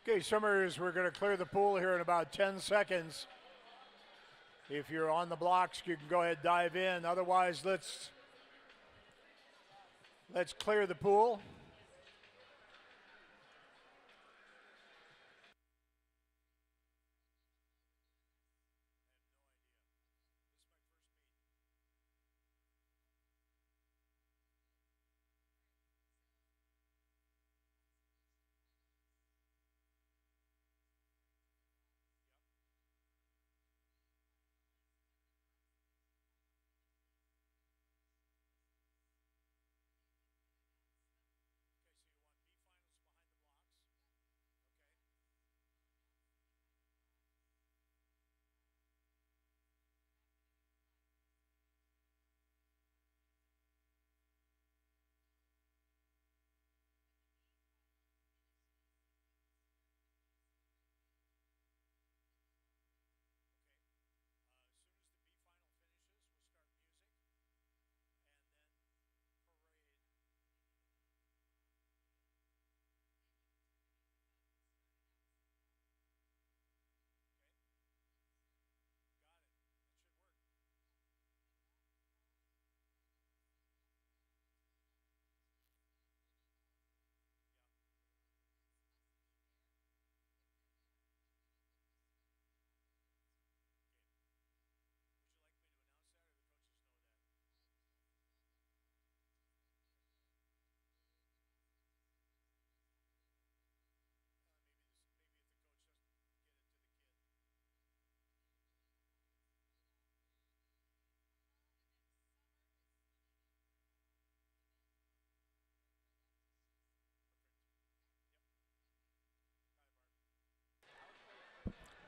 Okay, swimmers, we're going to clear the pool here in about 10 seconds. If you're on the blocks, you can go ahead and dive in. Otherwise, let's clear the pool.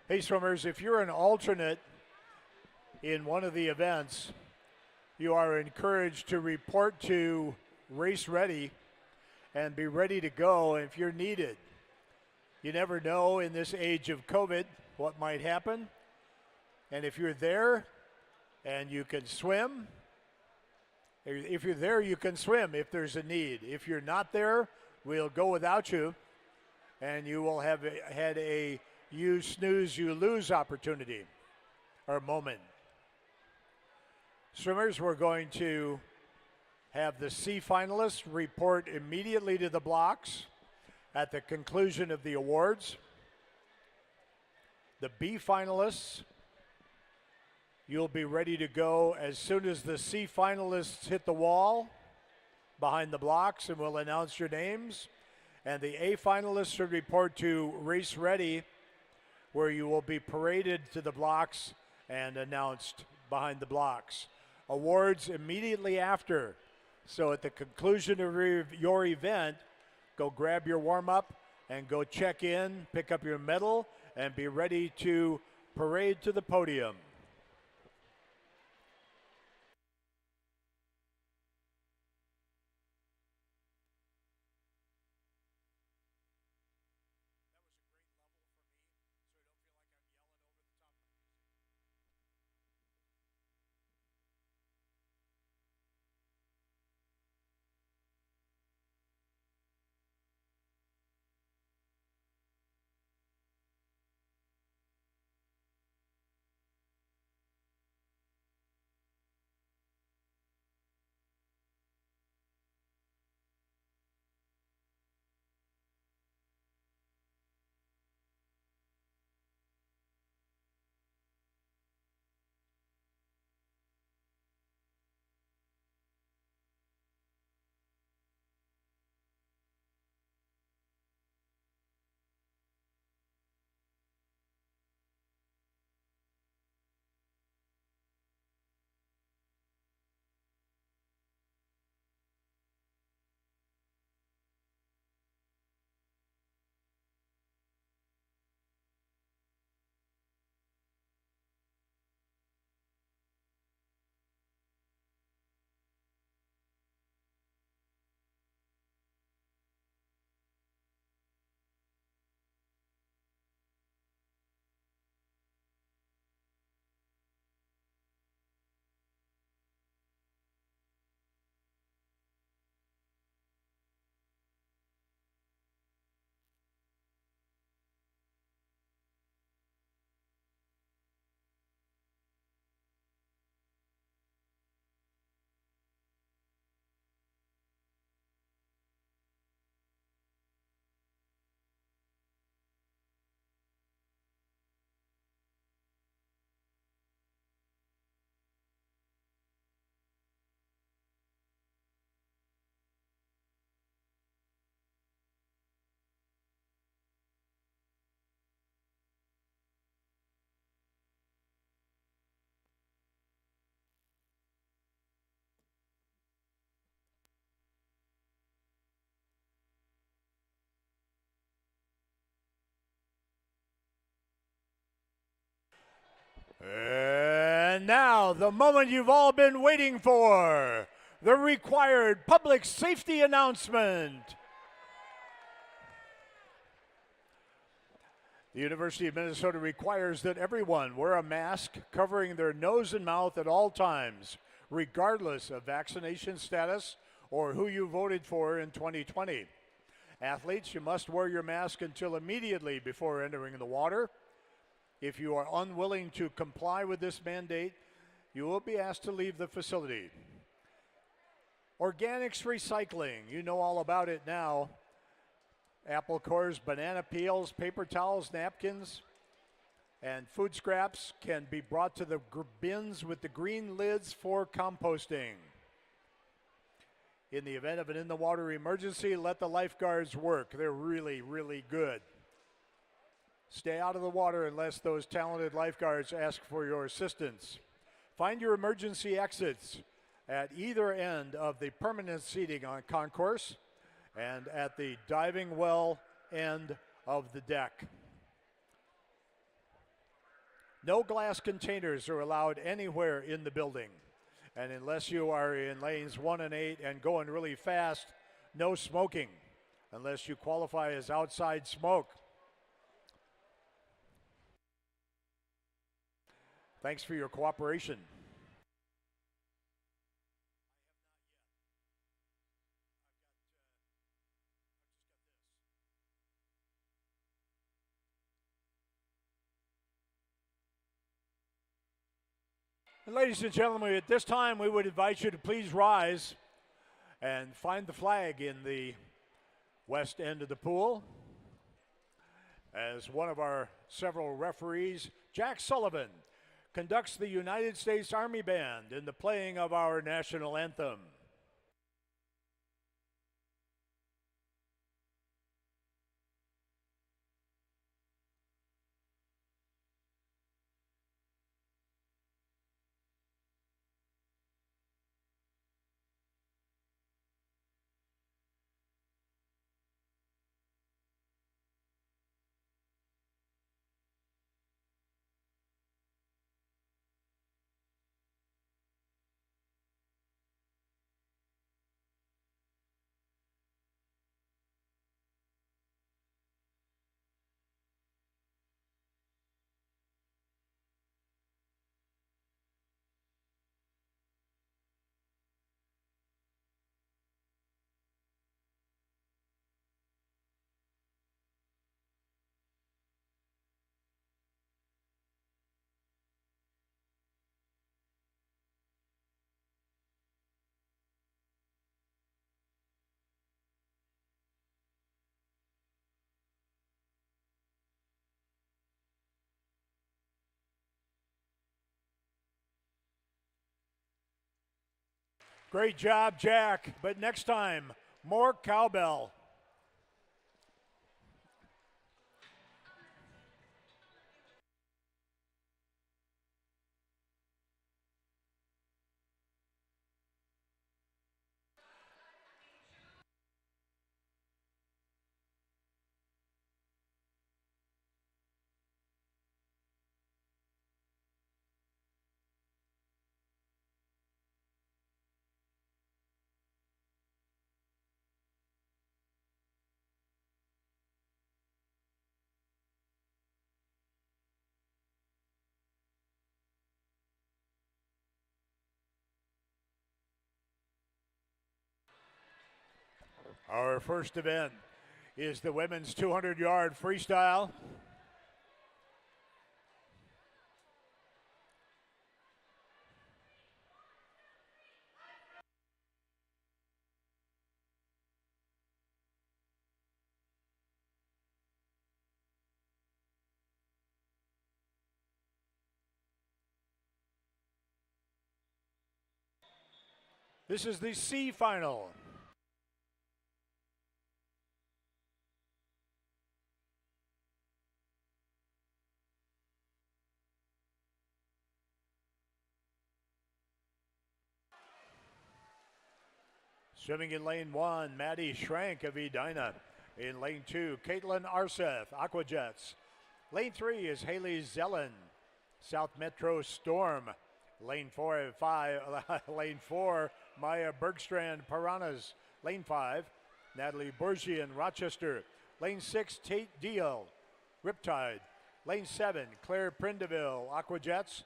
Hey, swimmers, if you're an alternate in one of the events, you are encouraged to report to race ready and be ready to go if you're needed. You never know in this age of COVID what might happen. And if you're there and you can swim, if you're there, you can swim if there's a need. If you're not there, we'll go without you, and you will have had a you snooze, you lose opportunity or moment. Swimmers, we're going to have the C finalists report immediately to the blocks at the conclusion of the awards. The B finalists, you'll be ready to go as soon as the C finalists hit the wall behind the blocks, and we'll announce your names. And the A finalists should report to race ready, where you will be paraded to the blocks and announced behind the blocks. Awards immediately after. So at the conclusion of your event, go grab your warm-up and go check in, pick up your medal, and be ready to parade to the podium. now, the moment you've all been waiting for, the required public safety announcement. The University of Minnesota requires that everyone wear a mask covering their nose and mouth at all times, regardless of vaccination status or who you voted for in 2020. Athletes, you must wear your mask until immediately before entering the water. If you are unwilling to comply with this mandate, you will be asked to leave the facility. Organics recycling, you know all about it now. Apple cores, banana peels, paper towels, napkins, and food scraps can be brought to the bins with the green lids for composting. In the event of an in-the-water emergency, let the lifeguards work. They're really, really good. Stay out of the water unless those talented lifeguards ask for your assistance. Find your emergency exits at either end of the permanent seating on concourse and at the diving well end of the deck. No glass containers are allowed anywhere in the building. And unless you are in lanes 1 and 8 and going really fast, no smoking unless you qualify as outside smoke. Thanks for your cooperation. And ladies and gentlemen, at this time we would invite you to please rise and find the flag in the west end of the pool. As one of our several referees, Jack Sullivan, conducts the United States Army Band in the playing of our national anthem. Great job, Jack, but next time, more cowbell. Our first event is the women's 200-yard freestyle. This is the C final. Swimming in lane 1, Maddie Schrank of Edina. In lane 2, Caitlin Arseth, Aquajets. Lane 3 is Haley Zellen, South Metro Storm. Lane 4 and 5, lane 4, Maya Bergstrand Piranhas. Lane 5, Natalie Bourgian Rochester. Lane 6, Tate Deal, Riptide. Lane 7, Claire Prindeville, Aquajets.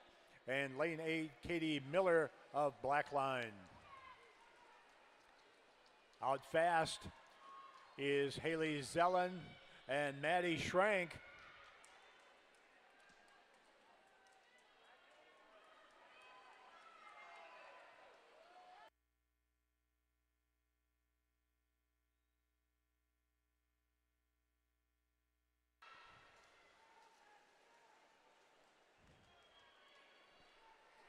And lane 8, Katie Miller of Blackline. Out fast is Haley Zellen and Maddie Schrank.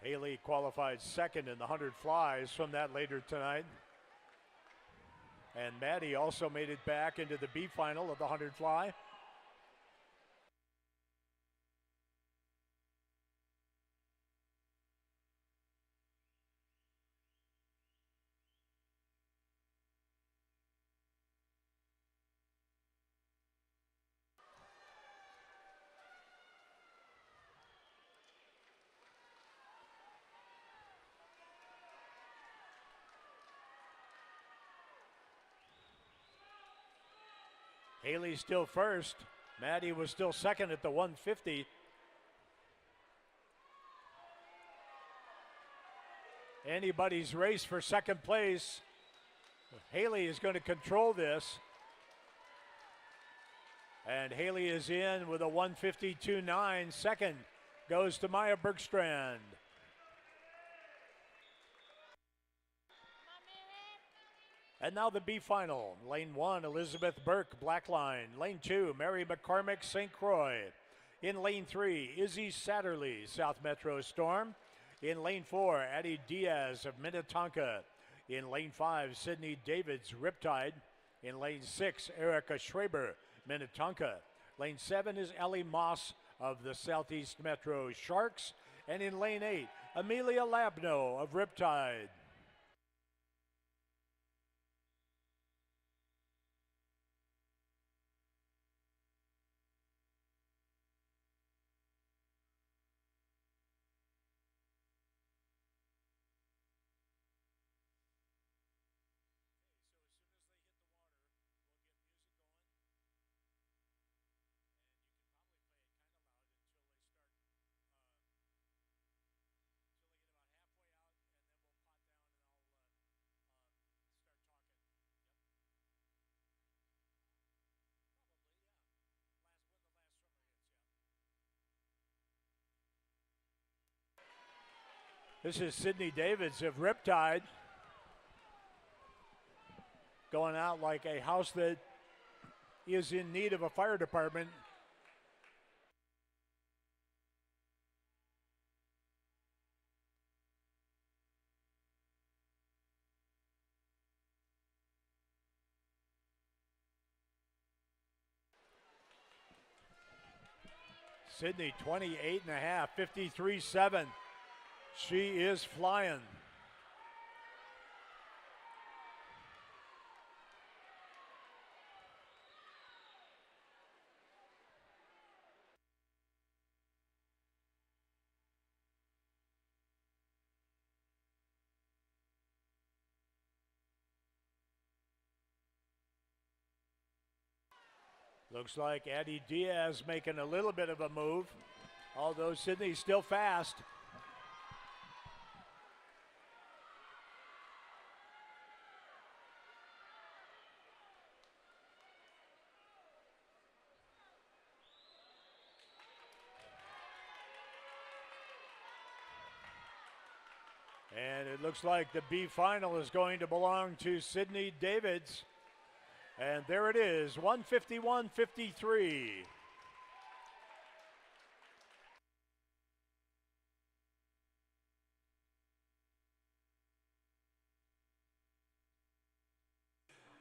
Haley qualified second in the 100 flies from that later tonight. And Maddie also made it back into the B final of the 100 fly. Haley still first. Maddie was still second at the 150. Anybody's race for second place. Haley is going to control this. And Haley is in with a 152.9. Second goes to Maya Bergstrand. And now the B final. Lane 1, Elizabeth Burke, Blackline. Lane 2, Mary McCormick, St. Croix. In lane 3, Izzy Satterley, South Metro Storm. In lane 4, Addie Diaz of Minnetonka. In lane 5, Sydney Davids, Riptide. In lane 6, Erica Schraber, Minnetonka. Lane 7 is Ellie Moss of the Southeast Metro Sharks. And in lane 8, Amelia Labno of Riptide. This is Sydney Davids of Riptide. Going out like a house that is in need of a fire department. Sydney 28.5, 53.7. She is flying. Looks like Addie Diaz making a little bit of a move, although Sydney's still fast. And it looks like the B final is going to belong to Sydney Davids. And there it is, 151.53.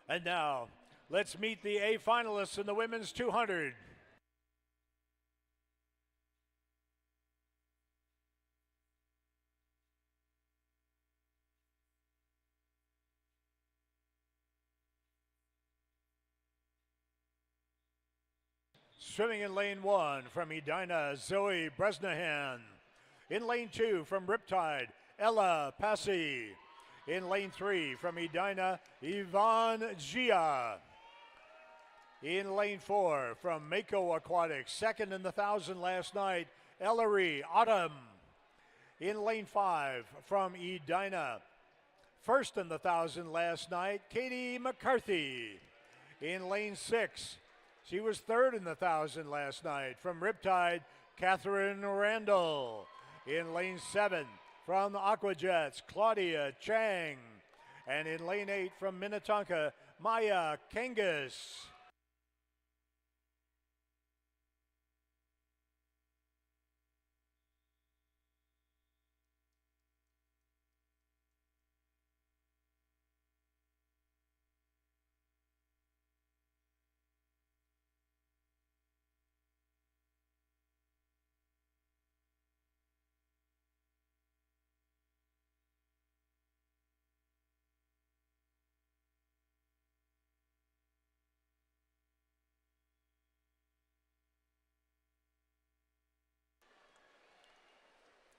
And now, let's meet the A finalists in the women's 200. Swimming in lane 1 from Edina, Zoe Bresnahan. In lane 2 from Riptide, Ella Passy. In lane 3 from Edina, Yvonne Gia. In lane 4 from Mako Aquatic, second in the 1,000 last night, Ellery Autumn. In lane 5 from Edina, first in the 1,000 last night, Katie McCarthy. In lane 6, she was third in the 1,000 last night, from Riptide, Catherine Randall. In lane 7 from the Aquajets, Claudia Chang. And in lane 8 from Minnetonka, Maya Kangas.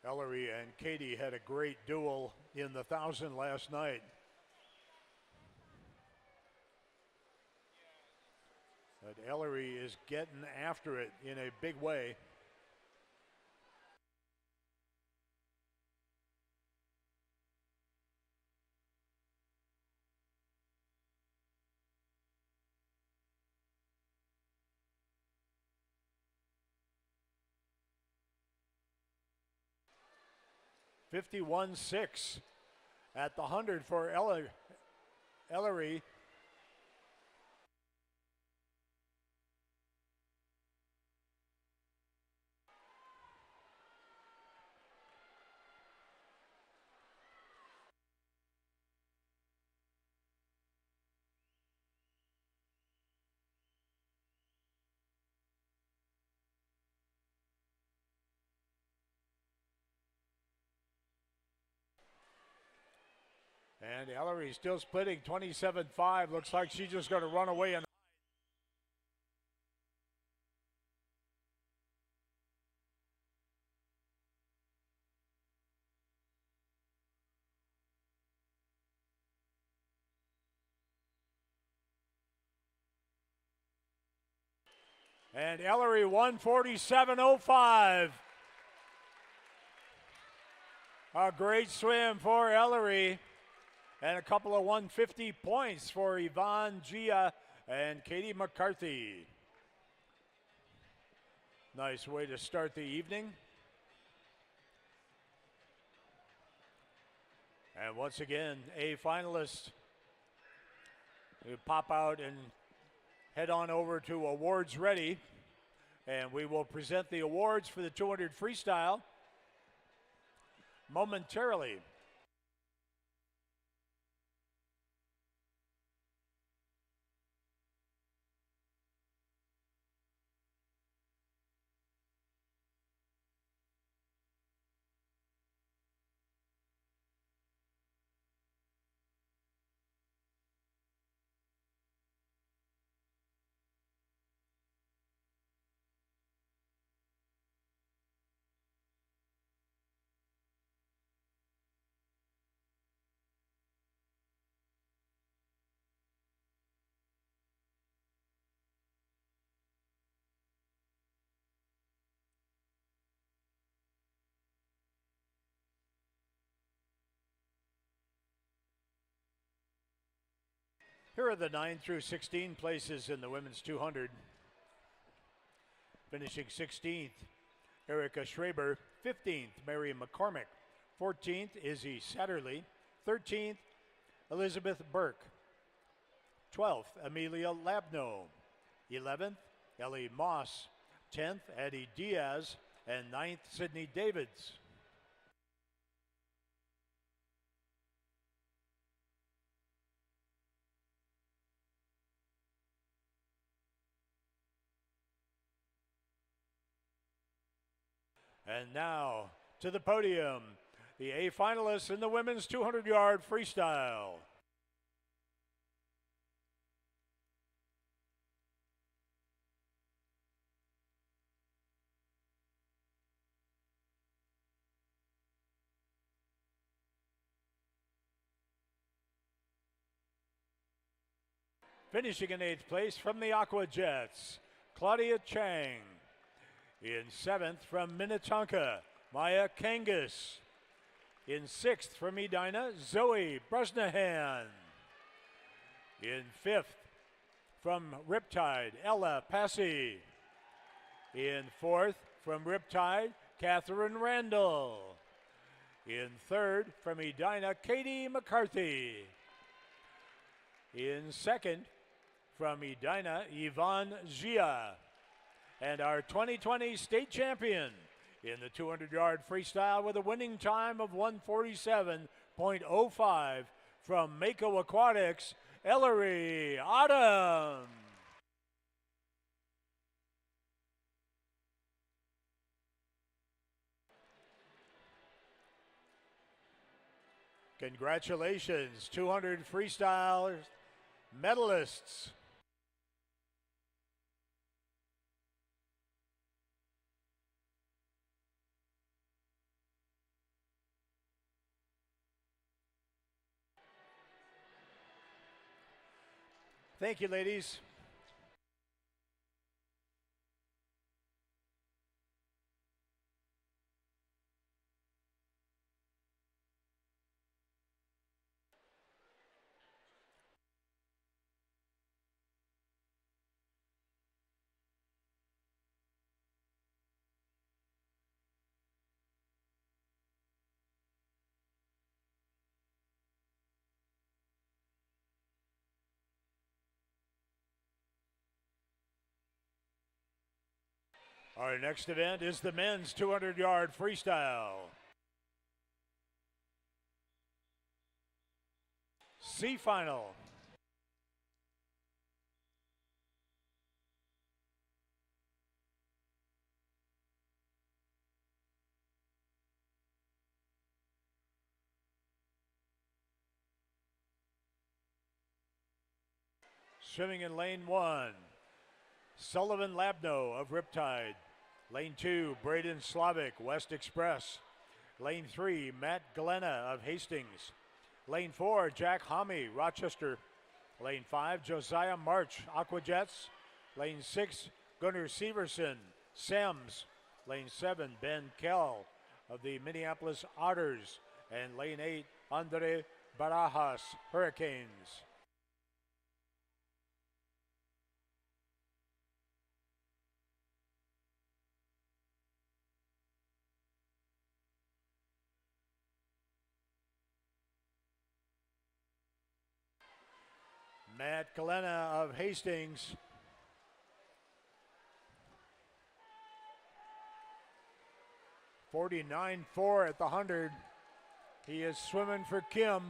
Ellery and Katie had a great duel in the 1,000 last night. But Ellery is getting after it in a big way. (51.6) at the 100 for Ellery. And Ellery still splitting 27.5. Looks like she's just going to run away and Ellery 147.05. A great swim for Ellery. And a couple of 150 points for Yvonne Gia and Katie McCarthy. Nice way to start the evening. And once again, a finalist. We pop out and head on over to Awards Ready. And we will present the awards for the 200 freestyle momentarily. Here are the 9 through 16 places in the women's 200. Finishing 16th, Erica Schraber. 15th, Mary McCormick. 14th, Izzy Satterley. 13th, Elizabeth Burke. 12th, Amelia Labno. 11th, Ellie Moss. 10th, Addie Diaz. And 9th, Sydney Davids. And now to the podium, the A finalists in the women's 200-yard freestyle. Finishing in 8th place from the Aqua Jets, Claudia Chang. In 7th from Minnetonka, Maya Kangas. In 6th from Edina, Zoe Bresnahan. In 5th from Riptide, Ella Passy. In 4th from Riptide, Catherine Randall. In 3rd from Edina, Katie McCarthy. In 2nd from Edina, Yvonne Gia. And our 2020 state champion in the 200-yard freestyle with a winning time of 1:47.05 from Mako Aquatics, Ellery Autumn. Congratulations, 200 freestyle medalists. Thank you, ladies. Our next event is the men's 200-yard freestyle. C final. Swimming in lane 1, Sullivan Labno of Riptide. Lane 2, Braden Slavic, West Express. Lane 3, Matt Glenna of Hastings. Lane 4, Jack Homme, Rochester. Lane 5, Josiah March, Aqua Jets. Lane 6, Gunnar Severson, Sems. Lane 7, Ben Kell of the Minneapolis Otters. And lane 8, Andre Barajas, Hurricanes. Matt Glenna of Hastings. .49.4 at the 100. He is swimming for Kim.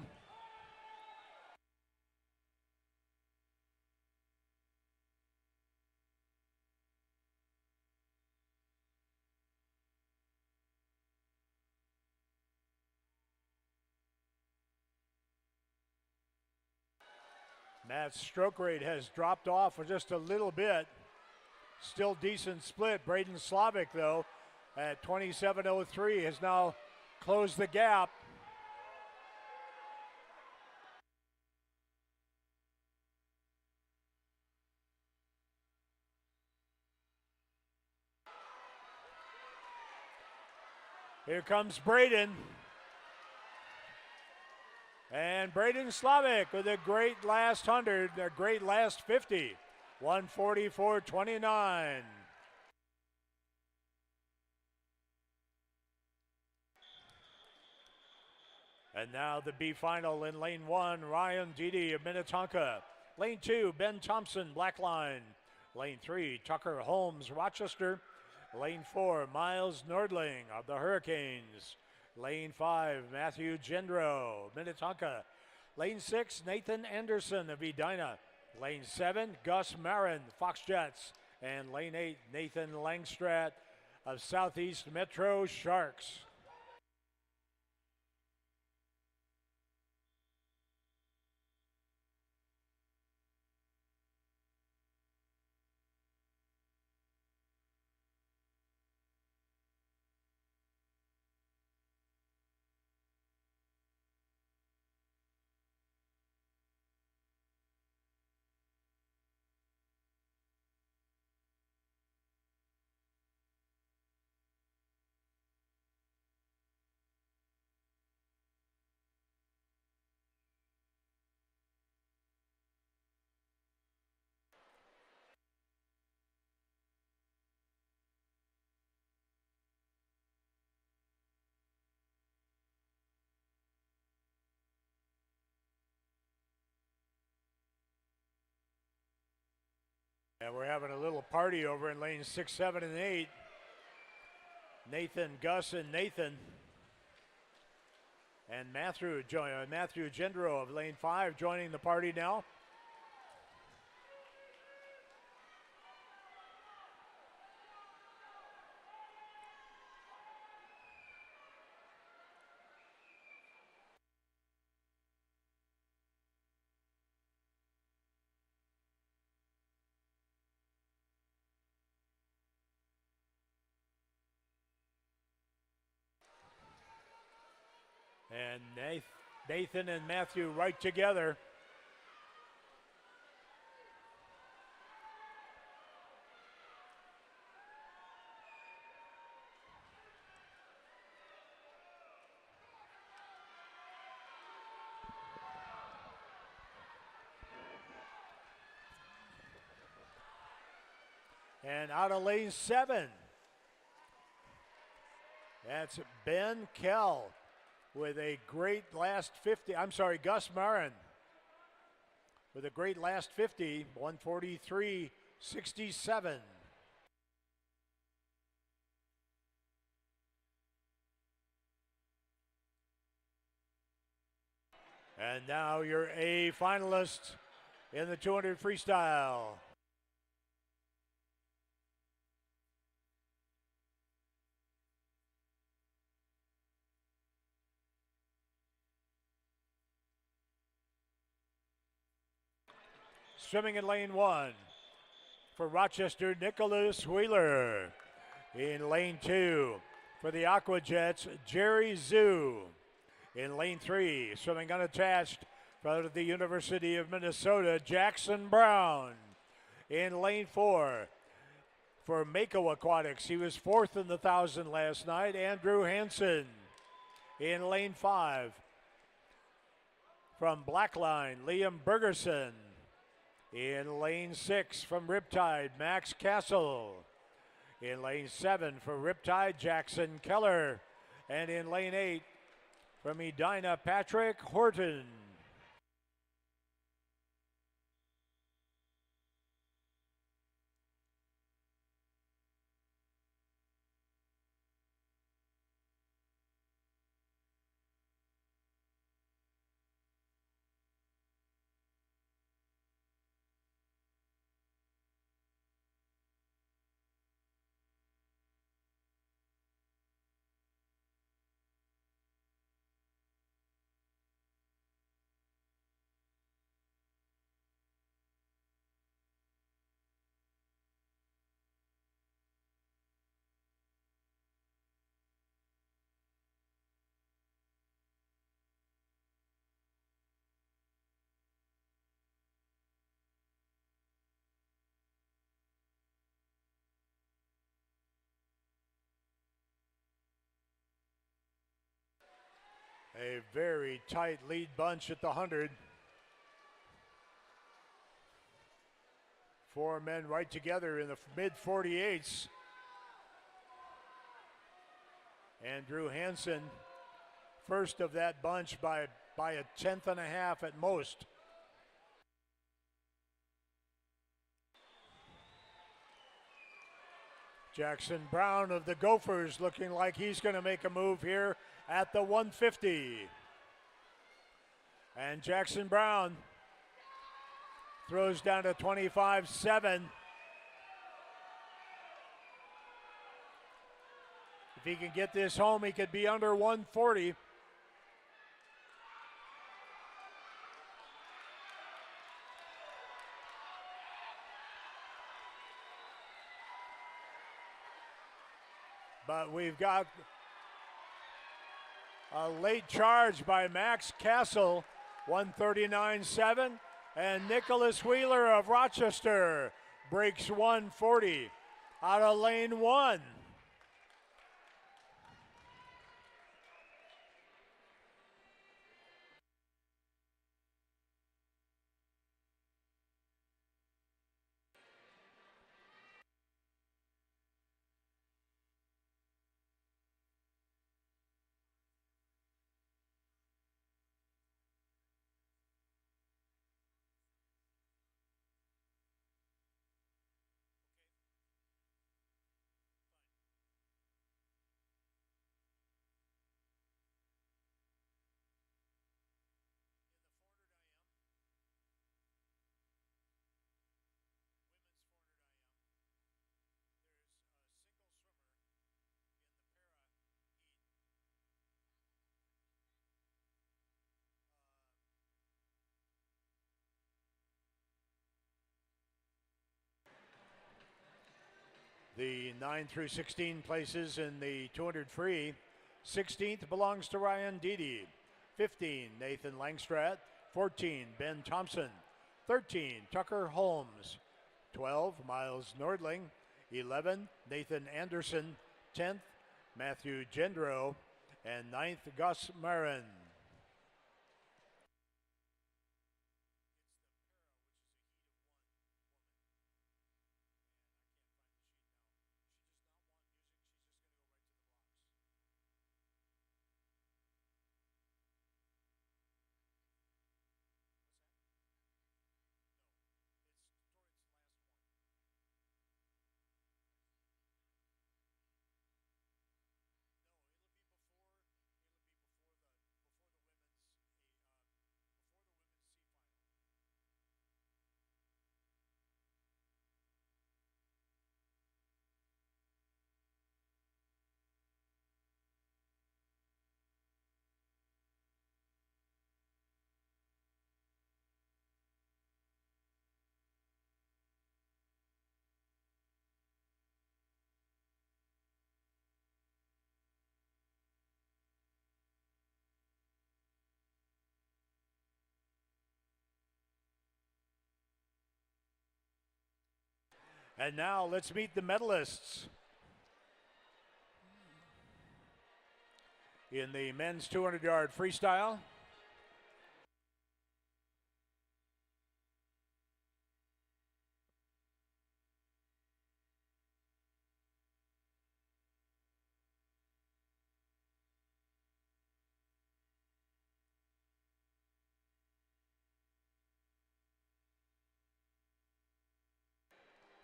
Matt's stroke rate has dropped off for just a little bit. Still decent split. Braden Slavic, though, at 27.03 has now closed the gap. Here comes Braden. And Braden Slavic with a great last 100, a great last 50, 1:44.29. And now the B final in lane 1, Ryan Dede of Minnetonka. Lane 2, Ben Thompson, Blackline. Lane 3, Tucker Holmes, Rochester. Lane 4, Miles Nordling of the Hurricanes. Lane 5, Matthew Gendro, Minnetonka. Lane 6, Nathan Anderson of Edina. Lane 7, Gus Marin, Fox Jets. And lane 8, Nathan Langstrat of Southeast Metro Sharks. And we're having a little party over in lanes 6, 7, and 8. Nathan, Gus, and Nathan. And Matthew Gendro of lane 5 joining the party now. And Nathan and Matthew right together. And out of lane 7, that's Ben Kell with a great last 50. I'm sorry, Gus Marin with a great last 50, 143.67. And now your A finalists in the 200 freestyle. Swimming in lane 1 for Rochester, Nicholas Wheeler. In lane 2 for the Aqua Jets, Jerry Zhu. In lane 3, swimming unattached for the University of Minnesota, Jackson Brown. In lane 4 for Mako Aquatics, he was 4th in the 1,000 last night, Andrew Hansen. In lane 5 from Blackline, Liam Bergerson. In lane 6 from Riptide, Max Castle. In lane 7 for Riptide, Jackson Keller. And in lane 8 from Edina, Patrick Horton. A very tight lead bunch at the 100. 4 men right together in the mid 48s. Andrew Hansen, first of that bunch by a 1/10 and a half at most. Jackson Brown of the Gophers looking like he's going to make a move here at the 150. And Jackson Brown throws down to 25.7. If he can get this home, he could be under 140. But we've got a late charge by Max Castle, 139.7, and Nicholas Wheeler of Rochester breaks 140 out of lane 1. The 9 through 16 places in the 200 free. 16th belongs to Ryan Deedy. 15, Nathan Langstrat. 14, Ben Thompson. 13, Tucker Holmes. 12, Miles Nordling. 11, Nathan Anderson. 10th, Matthew Gendro. And 9th, Gus Marin. And now let's meet the medalists. In the men's 200-yard freestyle,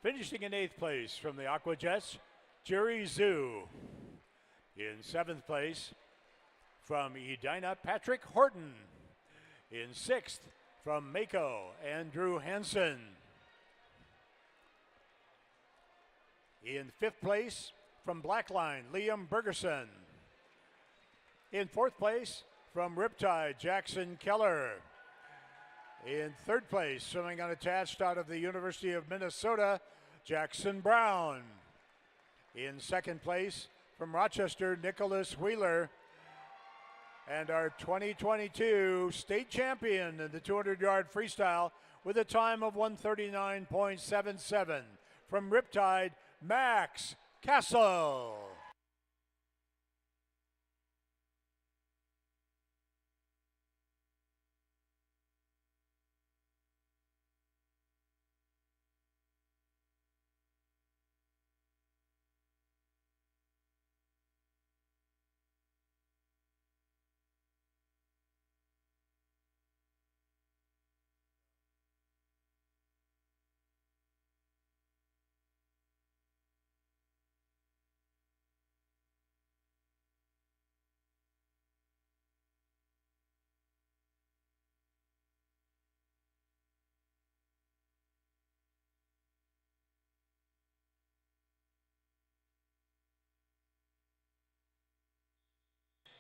finishing in 8th place from the Aquajets, Jerry Zhu. In 7th place from Edina, Patrick Horton. In 6th from Mako, Andrew Hansen. In 5th place from Blackline, Liam Bergerson. In 4th place from Riptide, Jackson Keller. In 3rd place, swimming unattached out of the University of Minnesota, Jackson Brown. In 2nd place from Rochester, Nicholas Wheeler. And our 2022 state champion in the 200-yard freestyle with a time of 1:39.77 from Riptide, Max Castle.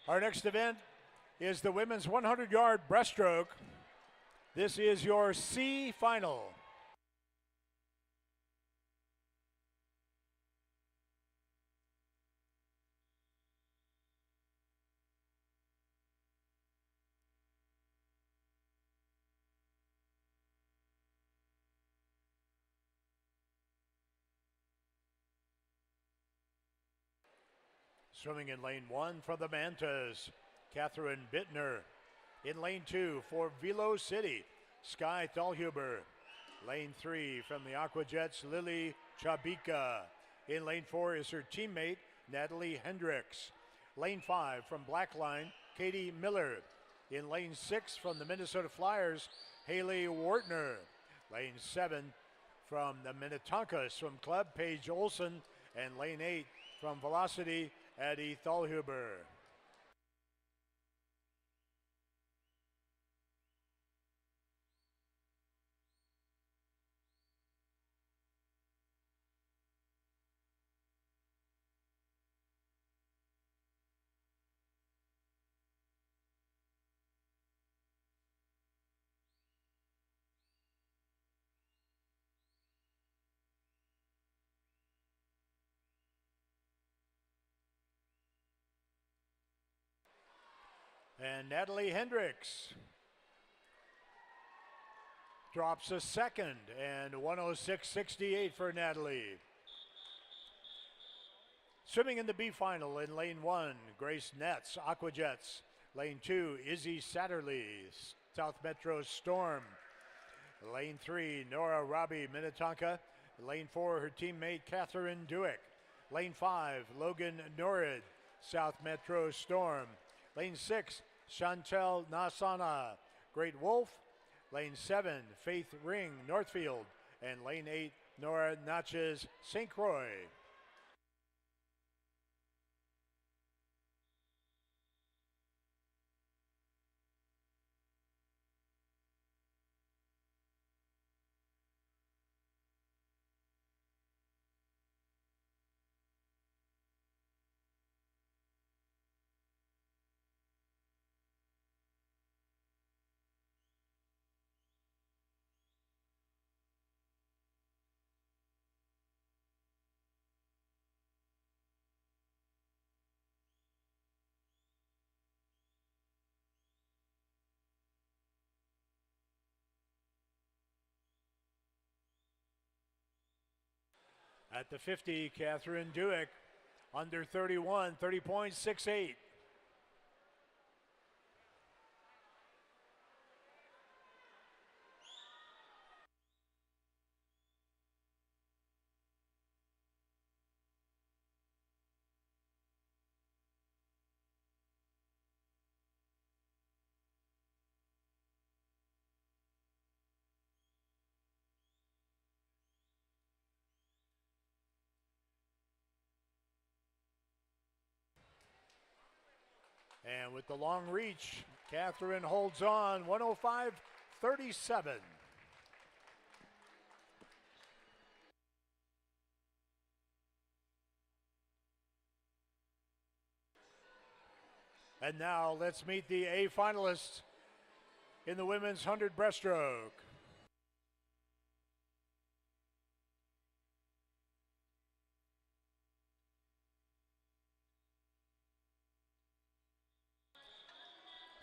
Our next event is the women's 100-yard breaststroke. This is your C final. Swimming in lane 1 for the Mantas, Catherine Bittner. In lane 2 for Velo City, Sky Thalhuber. Lane 3 from the Aquajets, Lily Chabika. In lane 4 is her teammate, Natalie Hendricks. Lane 5 from Blackline, Katie Miller. In lane 6 from the Minnesota Flyers, Haley Wartner. Lane 7 from the Minnetonka Swim Club, Paige Olson. And lane 8 from Velocity, Addie Thalhuber. And Natalie Hendricks drops a second, and 106.68 for Natalie. Swimming in the B final in lane 1, Grace Netz, Aquajets. Lane 2, Izzy Satterley, South Metro Storm. Lane 3, Nora Robbie, Minnetonka. Lane 4, her teammate Catherine Duick. Lane 5, Logan Norrid, South Metro Storm. Lane 6, Chantel Nasana, Great Wolf. Lane 7, Faith Ring, Northfield. And lane 8, Nora Natchez, St. Croix. At the 50, Catherine Duick, under 31, 30.68. And with the long reach, Catherine holds on, 105.37. And now let's meet the A finalists in the women's 100 breaststroke.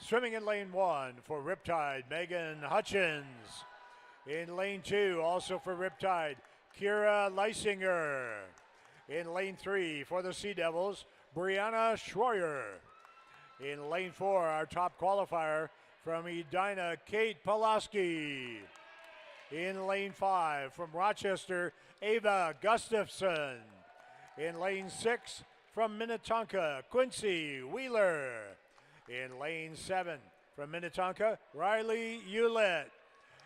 Swimming in lane 1 for Riptide, Megan Hutchins. In lane 2, also for Riptide, Kira Leisinger. In lane 3 for the Sea Devils, Brianna Schroyer. In lane 4, our top qualifier from Edina, Kate Pulaski. In lane 5 from Rochester, Ava Gustafson. In lane 6 from Minnetonka, Quincy Wheeler. In lane 7 from Minnetonka, Riley Hewlett.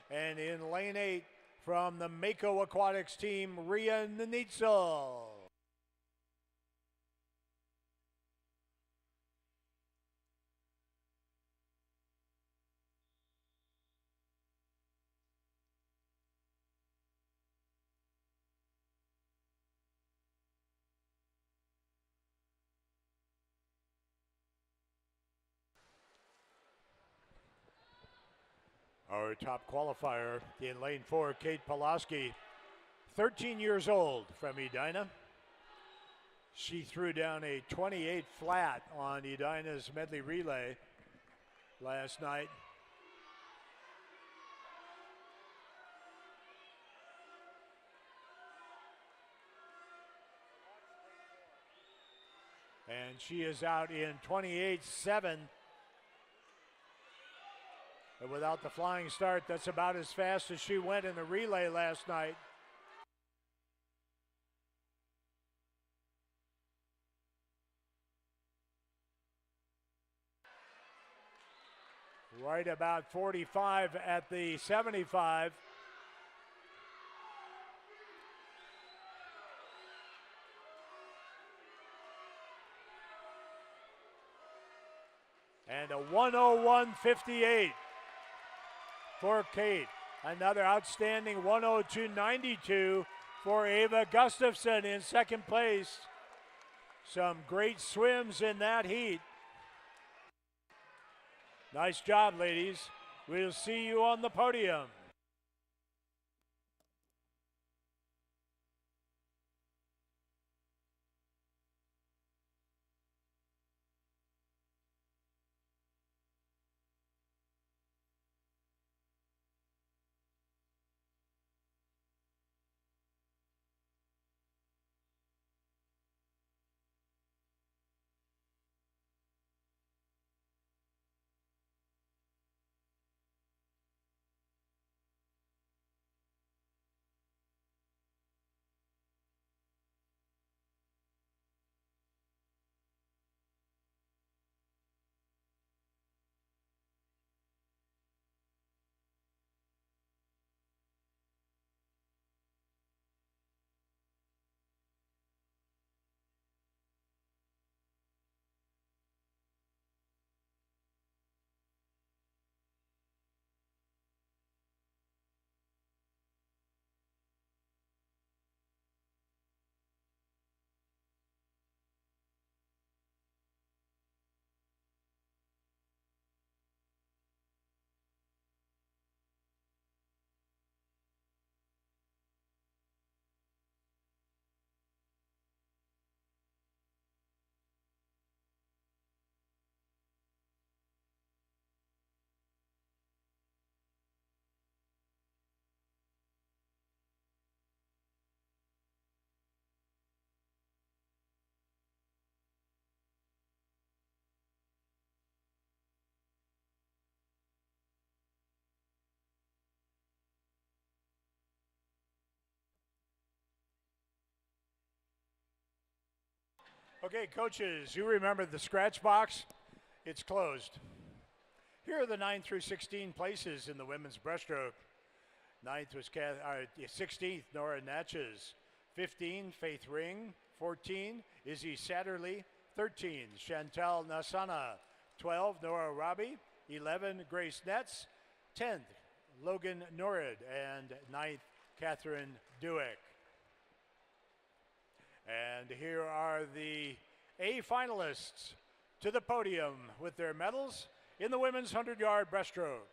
And in lane 8 from the Mako Aquatics team, Ria Nenitzel. Our top qualifier in lane 4, Kate Pulaski, 13 years old from Edina. She threw down a 28 flat on Edina's medley relay last night. And she is out in 28.7. And without the flying start, that's about as fast as she went in the relay last night. Right about 45 at the 75. And a 101.58 for Kate. Another outstanding 102.92 for Ava Gustafson in second place. Some great swims in that heat. Nice job, ladies. We'll see you on the podium. Okay, coaches, you remember the scratch box? It's closed. Here are the 9 through 16 places in the women's breaststroke. 9th was 16th, Nora Natchez. 15, Faith Ring. 14, Izzy Satterley. 13, Chantal Nasana. 12, Nora Robbie. 11, Grace Netz. 10th, Logan Norrid. And 9th, Catherine Dewick. And here are the A finalists to the podium with their medals in the women's 100-yard breaststroke.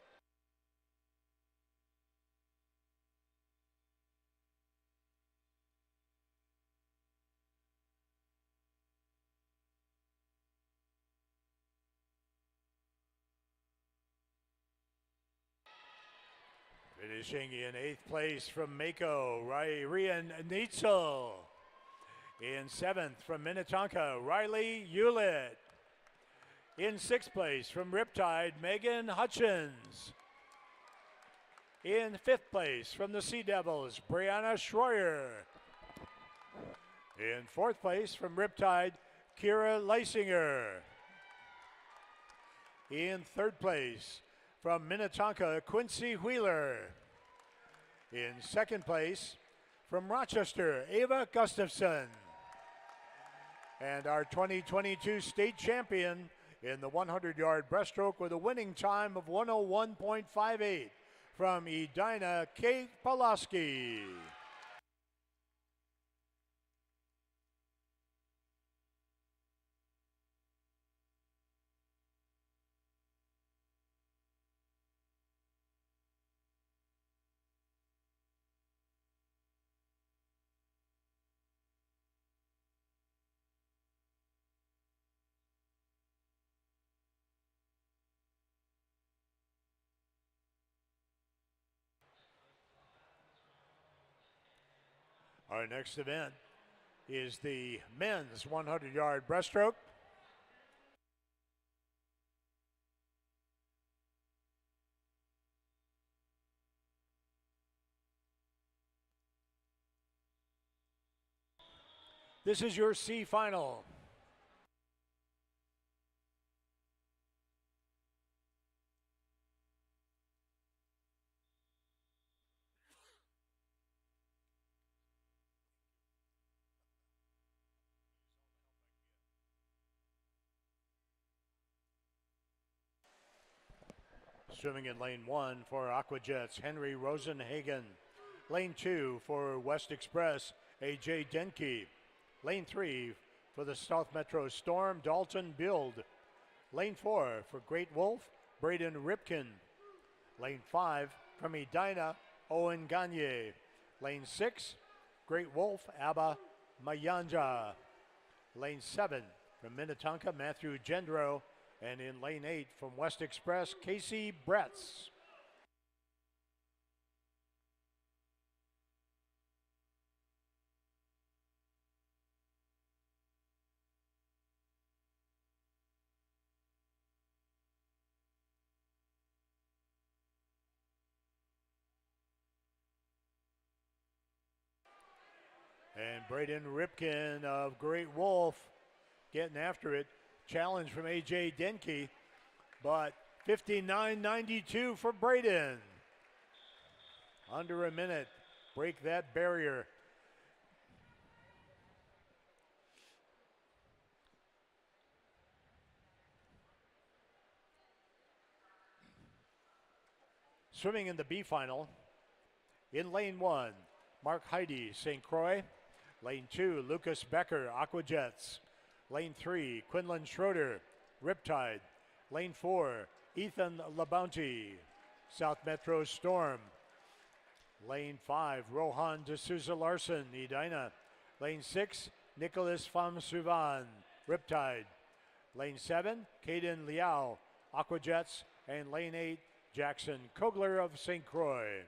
Finishing in 8th place from Mako, Rian Neitzel. In 7th from Minnetonka, Riley Hewlett. In 6th place from Riptide, Megan Hutchins. In 5th place from the Sea Devils, Brianna Schroyer. In 4th place from Riptide, Kira Leisinger. In 3rd place from Minnetonka, Quincy Wheeler. In 2nd place from Rochester, Ava Gustafson. And our 2022 state champion in the 100-yard breaststroke with a winning time of 101.58 from Edina, Kate Pulaski. Our next event is the men's 100-yard breaststroke. This is your C final. Swimming in lane 1 for Aquajets, Henry Rosenhagen. Lane 2 for West Express, AJ Denke. Lane 3 for the South Metro Storm, Dalton Bild. Lane 4 for Great Wolf, Braden Ripken. Lane 5 from Edina, Owen Gagne. Lane 6, Great Wolf, Abba Mayanja. Lane 7 from Minnetonka, Matthew Gendro. And in lane 8 from West Express, Casey Bretz. And Braden Ripken of Great Wolf getting after it. Challenge from AJ Denke, but 59.92 for Braden. Under a minute, break that barrier. Swimming in the B final, in lane 1, Mark Heidi, St. Croix. Lane 2, Lucas Becker, Aquajets. Lane 3, Quinlan Schroeder, Riptide. Lane 4, Ethan LaBounty, South Metro Storm. Lane 5, Rohan D'Souza Larson, Edina. Lane 6, Nicholas Famsuvan, Riptide. Lane 7, Caden Liao, Aquajets. And lane 8, Jackson Kogler of St. Croix.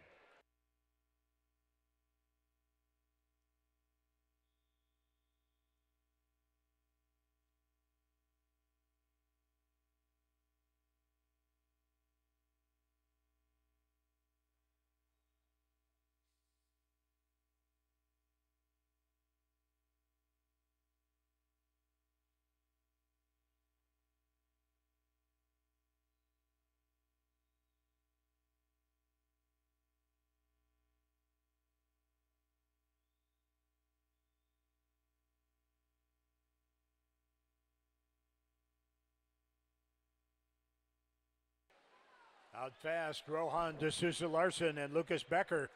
Out fast, Rohan D'Souza Larson and Lucas Becker.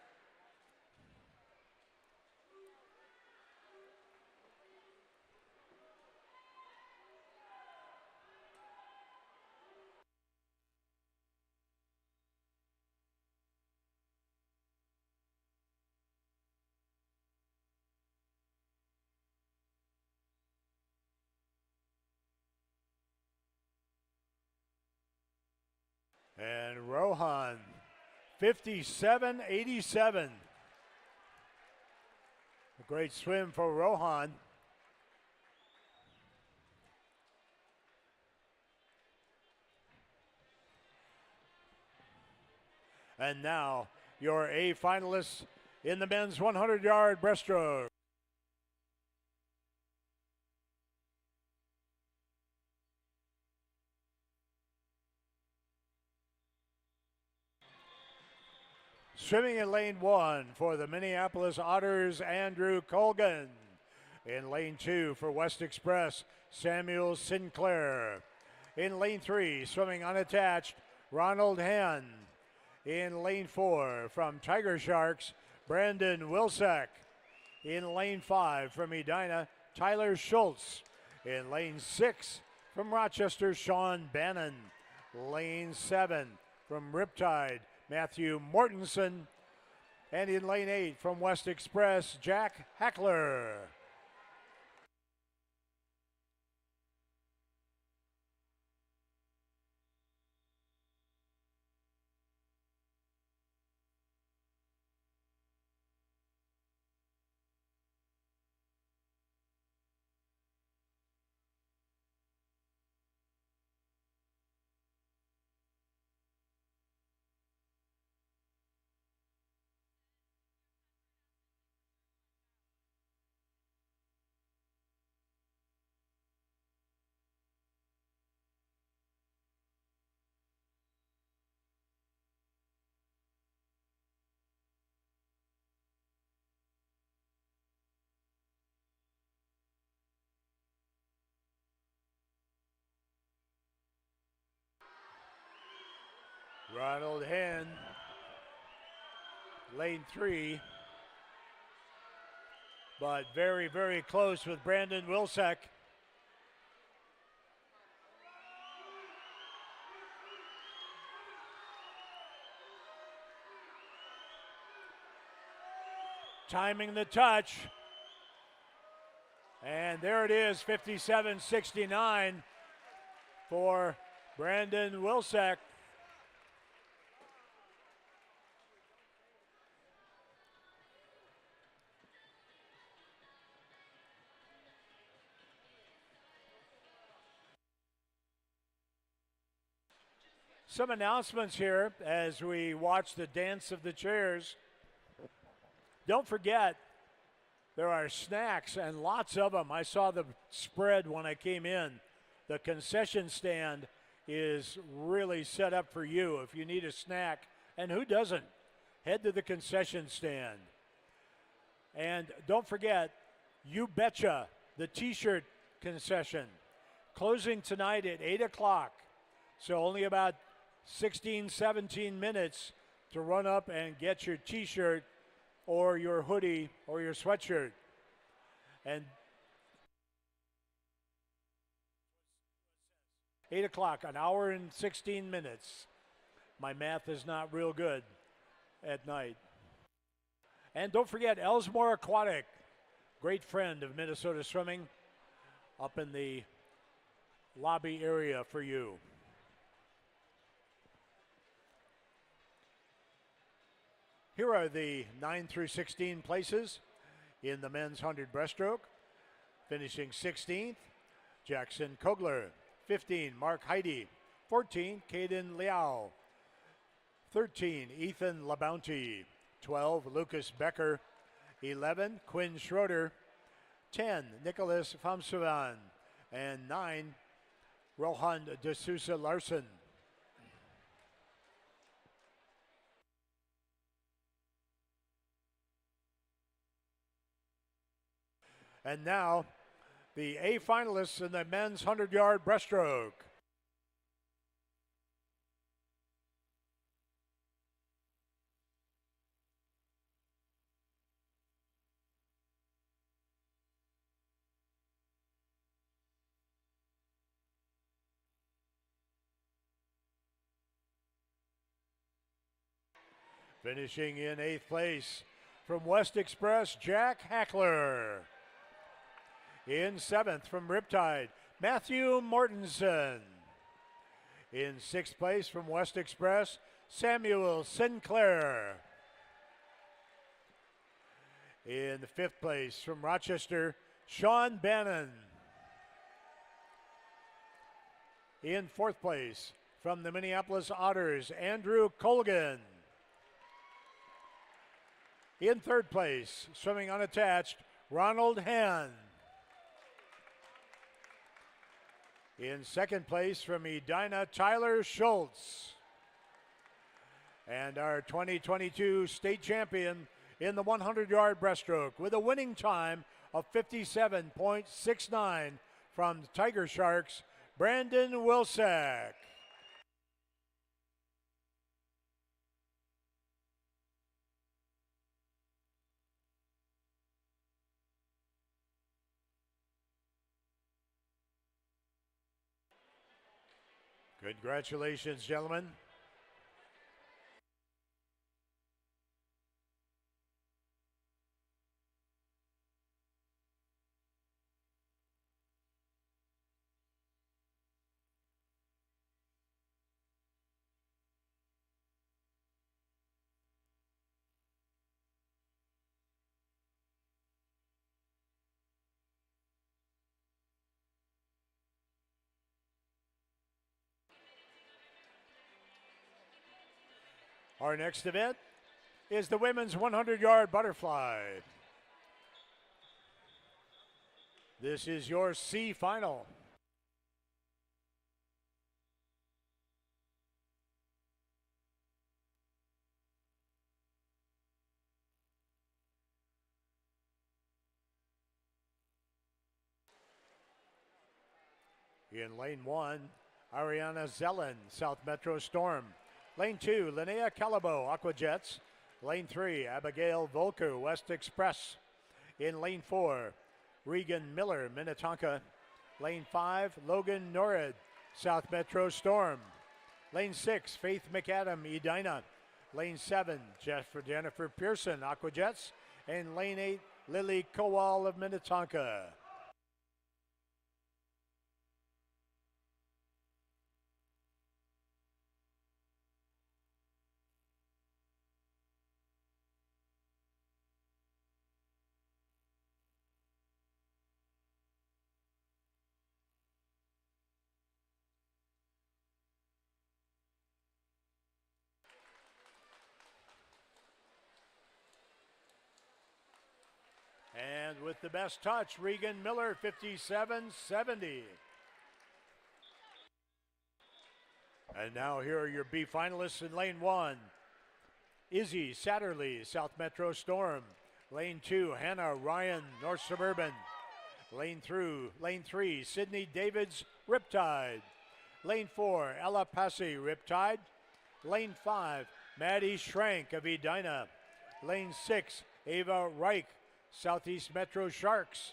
And Rohan, 57.87. A great swim for Rohan. And now your A finalists in the men's 100-yard breaststroke. Swimming in lane 1 for the Minneapolis Otters, Andrew Colgan. In lane 2 for West Express, Samuel Sinclair. In lane 3, swimming unattached, Ronald Henn. In lane 4 from Tiger Sharks, Brandon Wilczek. In lane 5 from Edina, Tyler Schultz. In lane 6 from Rochester, Sean Bannon. Lane 7 from Riptide, Matthew Mortensen. And in lane 8 from West Express, Jack Hackler. Ronald Henn, lane 3, but very, very close with Brandon Wilczek. Timing the touch. And there it is, 57.69 for Brandon Wilczek. Some announcements here as we watch the dance of the chairs. Don't forget, there are snacks and lots of them. I saw the spread when I came in. The concession stand is really set up for you if you need a snack. And who doesn't? Head to the concession stand. And don't forget, You Betcha, the t-shirt concession, closing tonight at 8 o'clock. So only about 16, 17 minutes to run up and get your t-shirt or your hoodie or your sweatshirt. And 8 o'clock, an hour and 16 minutes. My math is not real good at night. And don't forget, Elsmore Aquatic, great friend of Minnesota Swimming, up in the lobby area for you. Here are the 9 through 16 places in the men's 100 breaststroke. Finishing 16th, Jackson Kogler. 15, Mark Heidi. 14, Caden Liao. 13, Ethan LaBounty. 12, Lucas Becker. 11, Quinn Schroeder. 10, Nicholas Famsuvan. And 9, Rohan D'Souza Larson. And now, the A finalists in the men's 100-yard breaststroke. Finishing in 8th place from West Express, Jack Hackler. In 7th from Riptide, Matthew Mortensen. In 6th place from West Express, Samuel Sinclair. In the 5th place from Rochester, Sean Bannon. In 4th place from the Minneapolis Otters, Andrew Colgan. In 3rd place, swimming unattached, Ronald Hann. In 2nd place from Edina, Tyler Schultz. And our 2022 state champion in the 100-yard breaststroke with a winning time of 57.69 from the Tiger Sharks, Brandon Wilsack. Congratulations, gentlemen. Our next event is the women's 100-yard butterfly. This is your C final. In lane 1, Ariana Zellen, South Metro Storm. Lane 2, Linnea Calabo, Aquajets. Lane 3, Abigail Volker, West Express. In lane 4, Regan Miller, Minnetonka. Lane 5, Logan Norrid, South Metro Storm. Lane 6, Faith McAdam, Edina. Lane 7, Jennifer Pearson, Aquajets. And lane 8, Lily Kowal of Minnetonka. And with the best touch, Regan Miller, 57.70. And now here are your B finalists in lane 1. Izzy Satterley, South Metro Storm. Lane 2, Hannah Ryan, North Suburban. Lane 3, Sydney Davids, Riptide. Lane 4, Ella Passy, Riptide. Lane 5, Maddie Schrank of Edina. Lane 6, Ava Reich, Southeast Metro Sharks.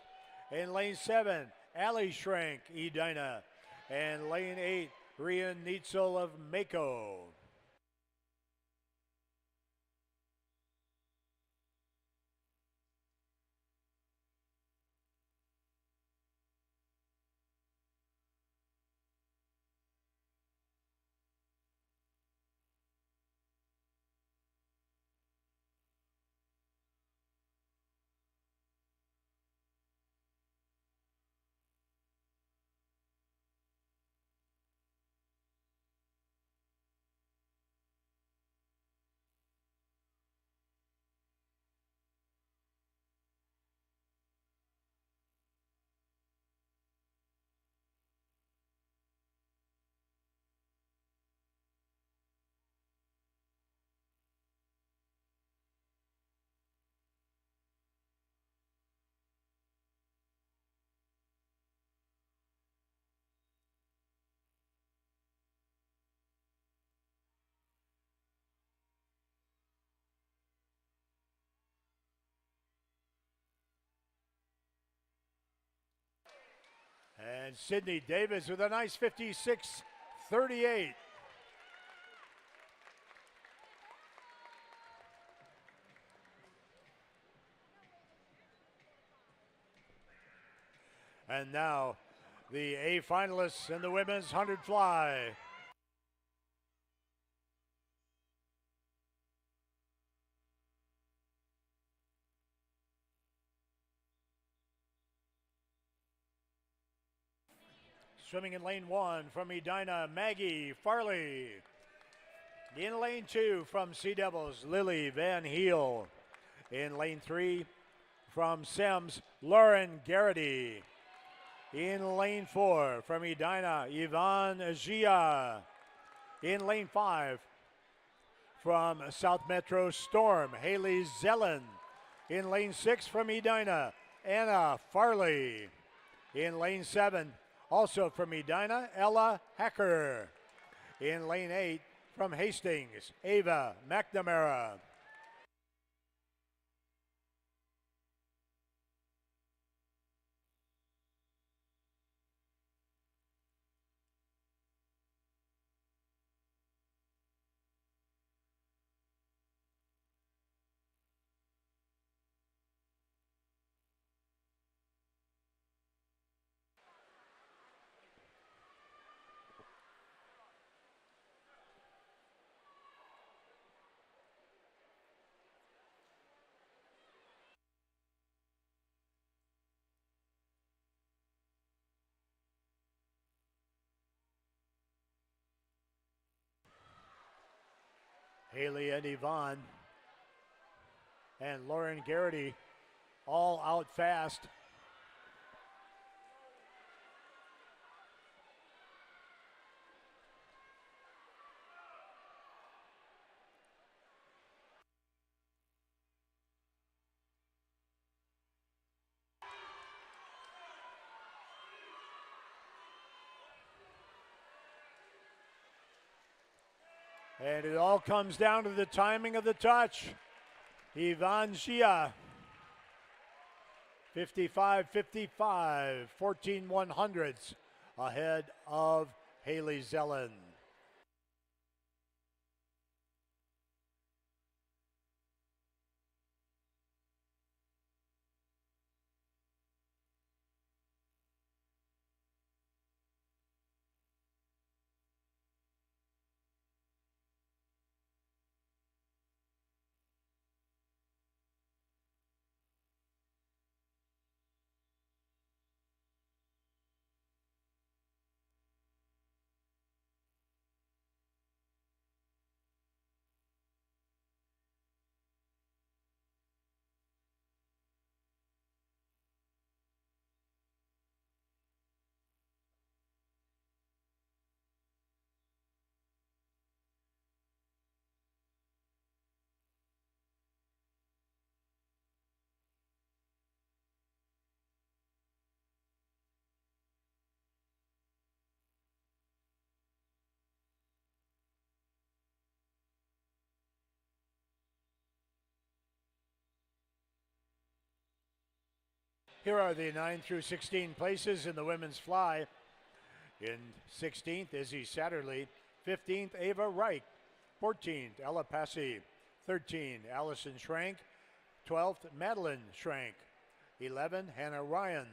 In lane 7, Allie Schrank, Edina. And lane 8, Rian Neitzel of Mako. And Sydney Davis with a nice 56.38. And now the A finalists in the women's 100 fly. Swimming in lane 1 from Edina, Maggie Farley. In lane 2 from Sea Devils, Lily Van Heel. In lane 3 from Sims, Lauren Garrity. In lane 4 from Edina, Yvonne Gia. In lane 5 from South Metro Storm, Haley Zellen. In lane 6 from Edina, Anna Farley. In lane 7, also from Edina, Ella Hacker. In lane 8 from Hastings, Ava McNamara. Haley and Yvonne and Lauren Garrity all out fast. And it all comes down to the timing of the touch. Yvonne Gia, 55-55, 14 100ths ahead of Haley Zellen. Here are the 9 through 16 places in the women's fly. In 16th, Izzy Satterley. 15th, Ava Reich. 14th, Ella Passy. 13, Allison Schrank. 12th, Madeline Schrank. 11, Hannah Ryan.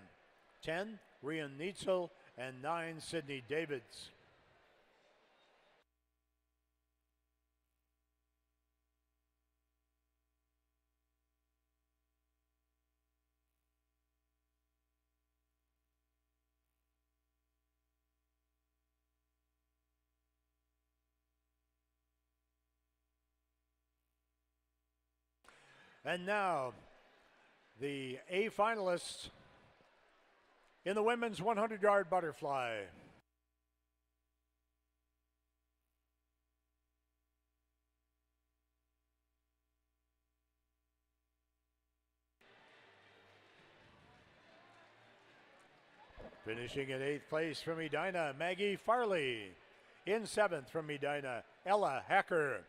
10, Rian Neitzel. And 9, Sydney Davids. And now, the A finalists in the women's 100-yard butterfly. Finishing in 8th place from Edina, Maggie Farley. In 7th from Edina, Ella Hacker.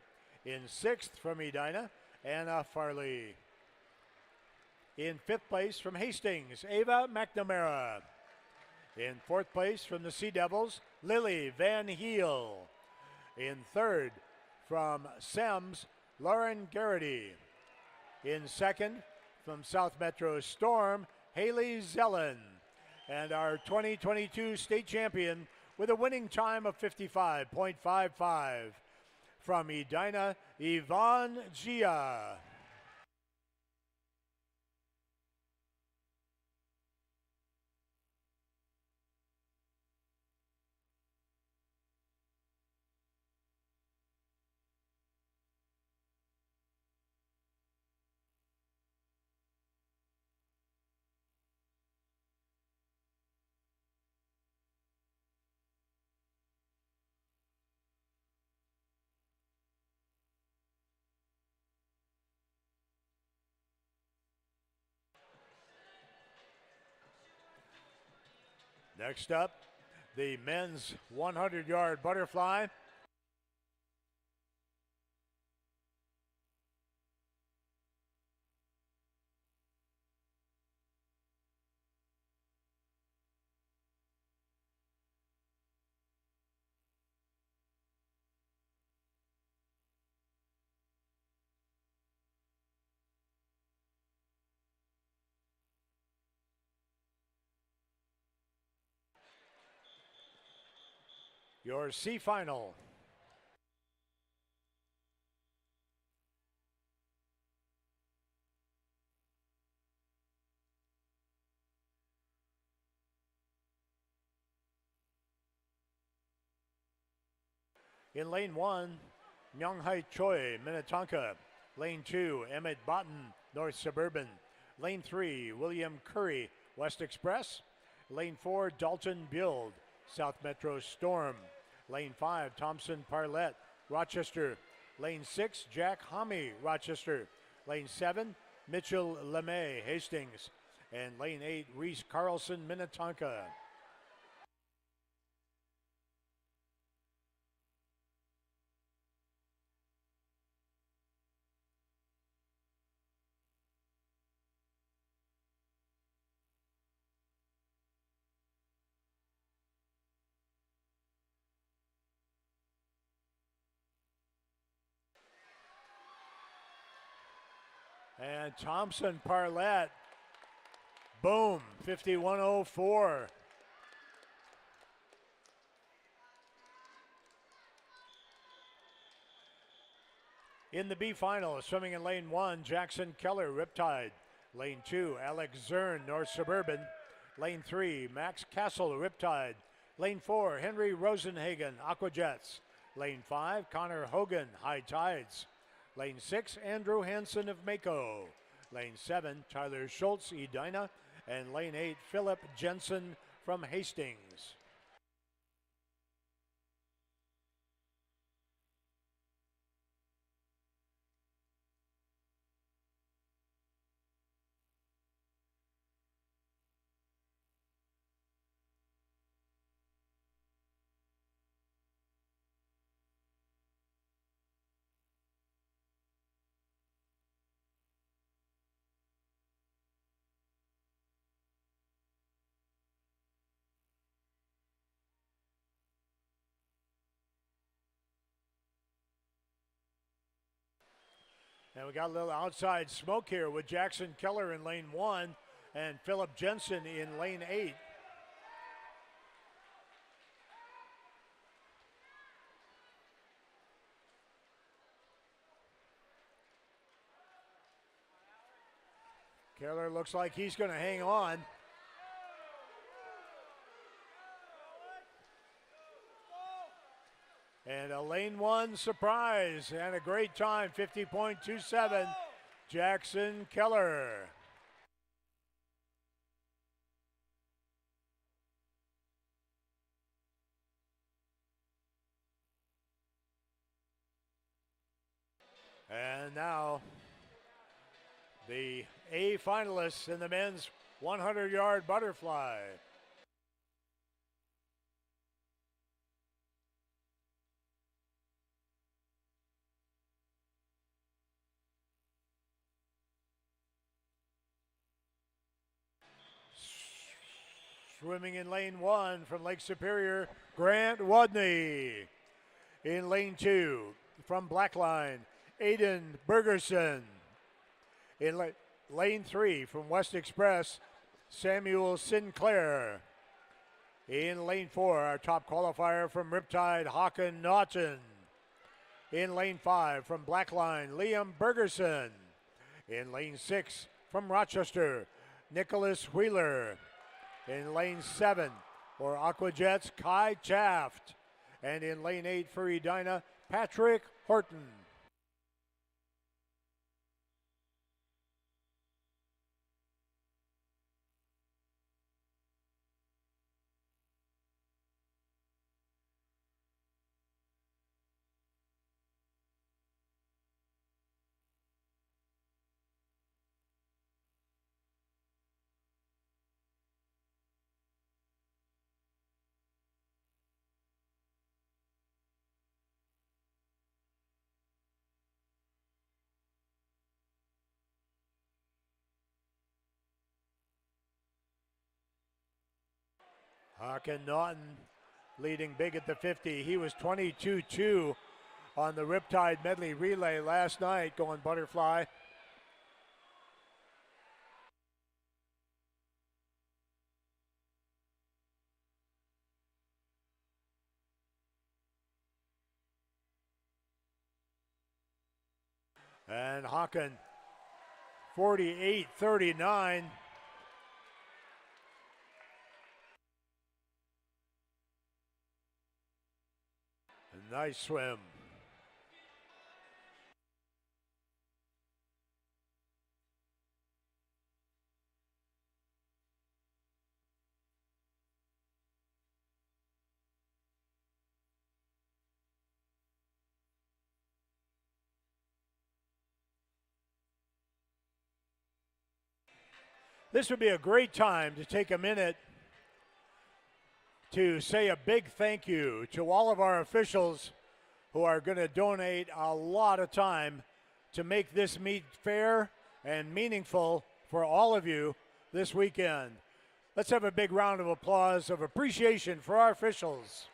In 6th from Edina, Anna Farley. In 5th place from Hastings, Ava McNamara. In 4th place from the Sea Devils, Lily Van Heel. In 3rd from Sims, Lauren Garrity. In 2nd from South Metro Storm, Haley Zellen. And our 2022 state champion with a winning time of 55.55 from Edina, Ivan Gia. Next up, the men's 100-yard butterfly. Your C final. In lane 1, Myunghai Choi, Minnetonka. Lane 2, Emmett Botten, North Suburban. Lane 3, William Curry, West Express. Lane 4, Dalton Build, South Metro Storm. Lane 5, Thompson Parlett, Rochester. Lane 6, Jack Homme, Rochester. Lane 7, Mitchell LeMay, Hastings. And lane 8, Reese Carlson, Minnetonka. And Thompson Parlett, boom, 51.04. In the B final, swimming in lane 1, Jackson Keller, Riptide. Lane 2, Alex Zern, North Suburban. Lane 3, Max Castle, Riptide. Lane 4, Henry Rosenhagen, Aquajets. Lane 5, Connor Hogan, High Tides. Lane 6, Andrew Hansen of Mako. Lane 7, Tyler Schultz, Edina. And lane 8, Philip Jensen from Hastings. And we got a little outside smoke here with Jackson Keller in lane 1 and Philip Jensen in lane 8. Keller looks like he's going to hang on. And a lane 1 surprise and a great time, 50.27, Jackson Keller. And now the A finalists in the men's 100-yard butterfly. Swimming in lane 1 from Lake Superior, Grant Wadney. In lane 2 from Blackline, Aiden Bergerson. In lane 3 from West Express, Samuel Sinclair. In lane 4, our top qualifier from Riptide, Håkon Naughton. In lane 5, from Blackline, Liam Bergerson. In lane 6, from Rochester, Nicholas Wheeler. In lane 7, for Aquajets, Kai Chaft. And in lane 8 for Edina, Patrick Horton. Håkon Naughton leading big at the 50. He was 22-2 on the Riptide Medley Relay last night going butterfly. And Håkon 48-39. Nice swim. This would be a great time to take a minute to say a big thank you to all of our officials who are going to donate a lot of time to make this meet fair and meaningful for all of you this weekend. Let's have a big round of applause of appreciation for our officials.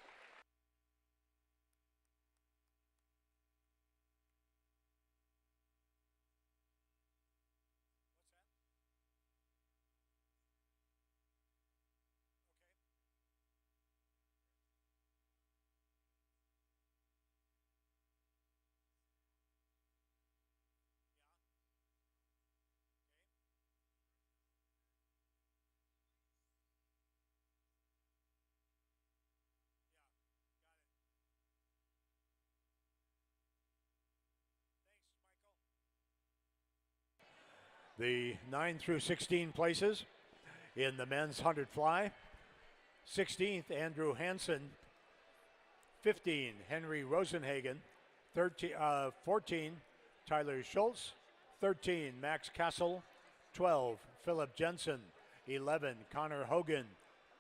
The 9 through 16 places in the men's 100 fly. 16th, Andrew Hansen. 15, Henry Rosenhagen. 14, Tyler Schultz. 13, Max Castle. 12, Philip Jensen. 11, Connor Hogan.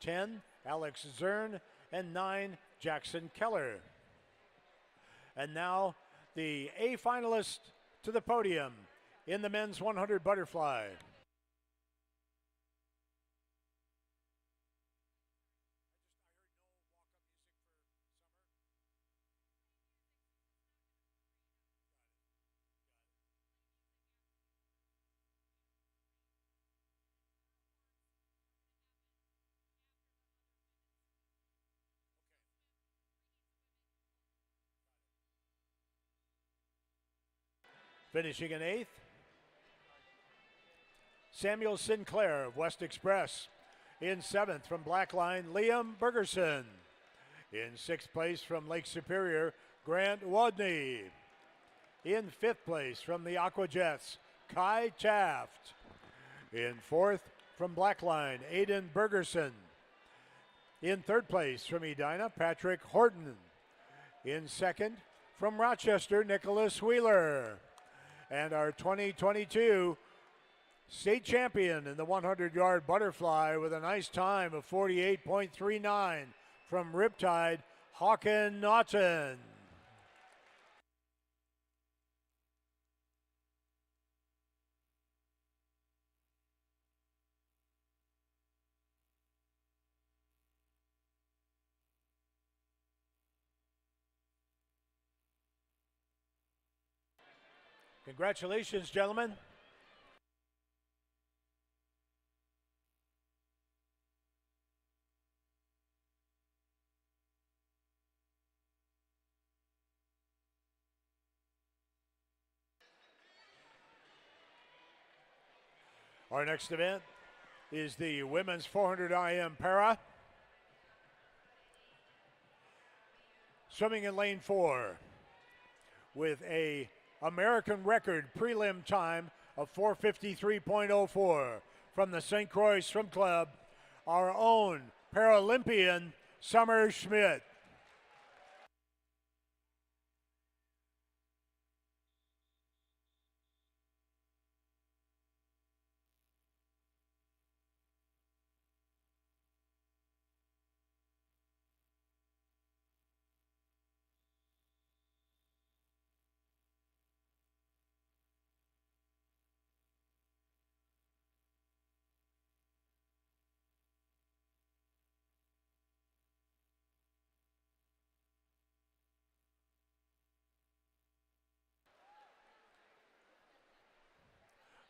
10, Alex Zern. And 9, Jackson Keller. And now the A finalist to the podium in the men's 100 butterfly. Finishing in 8th, Samuel Sinclair of West Express. In 7th from Blackline, Liam Bergerson. In 6th place from Lake Superior, Grant Wadney. In 5th place from the Aquajets, Kai Chaft. In 4th from Blackline, Aiden Bergerson. In 3rd place from Edina, Patrick Horton. In 2nd from Rochester, Nicholas Wheeler. And our 2022 state champion in the 100-yard butterfly with a nice time of 48.39 from Riptide, Håkon Naughton. Congratulations, gentlemen. Our next event is the women's 400 IM para. Swimming in lane 4 with a American record prelim time of 4:53.04 from the St. Croix Swim Club, our own Paralympian Summer Schmidt.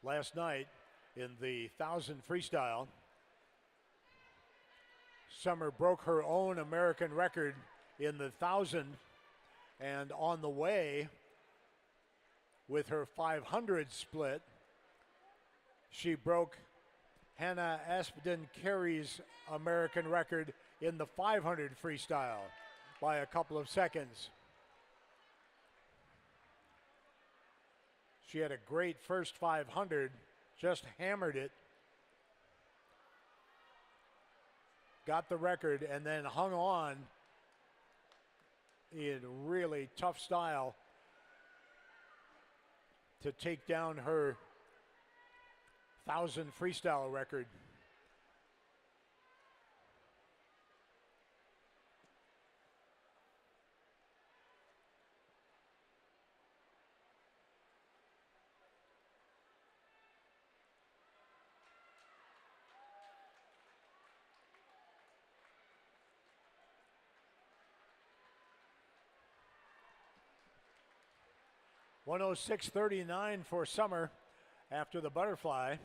Last night in the 1,000 freestyle, Summer broke her own American record in the 1,000, and on the way with her 500 split, she broke Hannah Aspden-Carey's American record in the 500 freestyle by a couple of seconds. She had a great first 500, just hammered it, got the record, and then hung on in really tough style to take down her 1,000 freestyle record. .106.39 for Summer after the butterfly.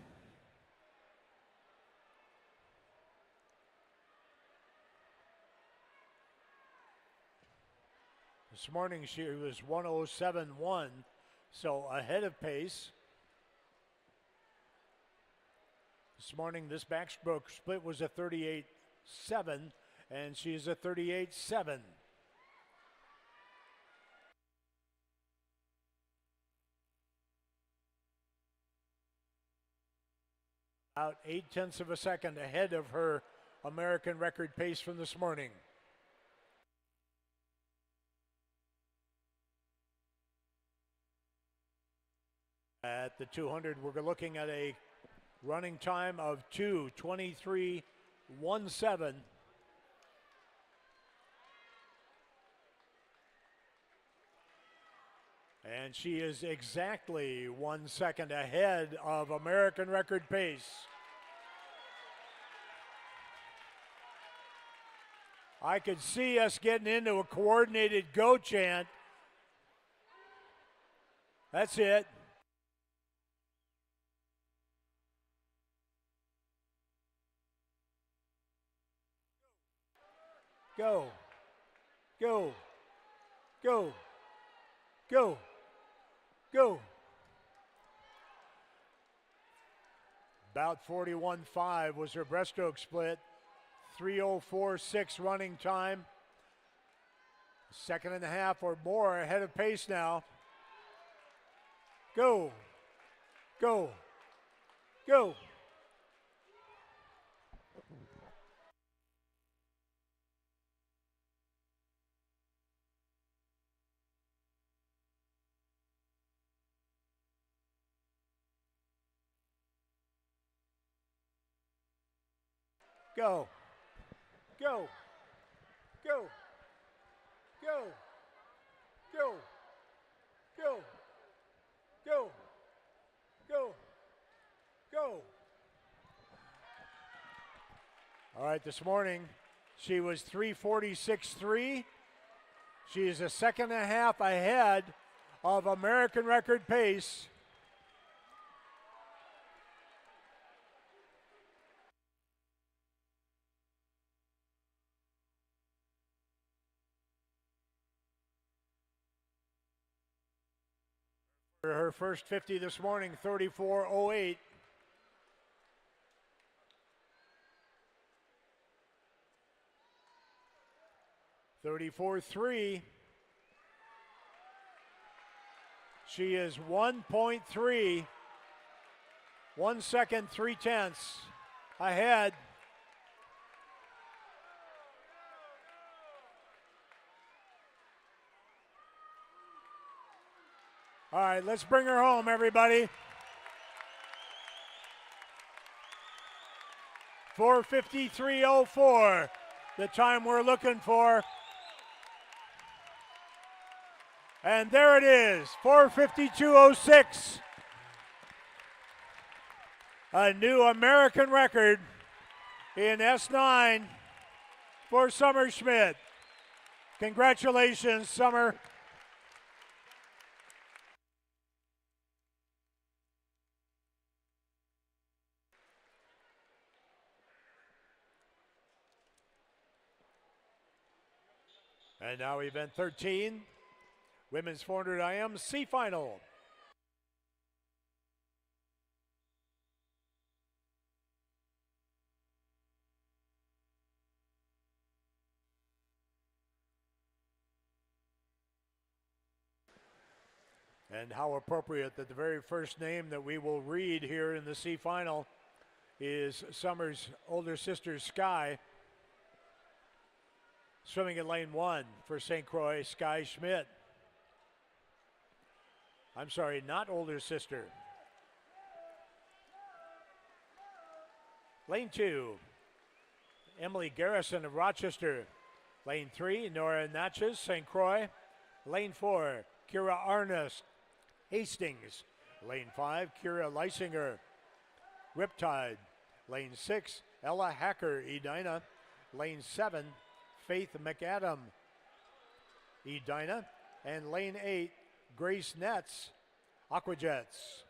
This morning she was 107.1, so ahead of pace. This morning this backstroke split was a 38.7, and she's a 38.7. About 0.8 of a second ahead of her American record pace from this morning. At the 200, we're looking at a running time of 2:23.17. And she is exactly 1 second ahead of American record pace. I could see us getting into a coordinated go chant. That's it. Go, go, go, go, go. About 41.5 was her breaststroke split. 3:04.6 running time. Second and a half or more ahead of pace now. Go, go, go. Go, go, go, go, go, go, go, go, go. All right, this morning she was 3:46.3. She is a second and a half ahead of American record pace. Her first 50 this morning, 34.08. 34.3. She is 1.3, 1 second, 3/10 ahead. All right, let's bring her home, everybody. 4:53.04, the time we're looking for. And there it is, 4:52.06. A new American record in S9 for Summer Schmidt. Congratulations, Summer. And now event 13, women's 400 IM C final. And how appropriate that the very first name that we will read here in the C final is Summer's older sister, Sky. Swimming in lane 1 for St. Croix, Sky Schmidt. I'm sorry, not older sister. Lane 2, Emily Garrison of Rochester. Lane 3, Nora Natchez, St. Croix. Lane 4, Kira Arnest, Hastings. Lane 5, Kira Leisinger, Riptide. Lane 6, Ella Hacker, Edina. Lane 7, Faith McAdam, Edina. And lane 8, Grace Nets, Aquajets.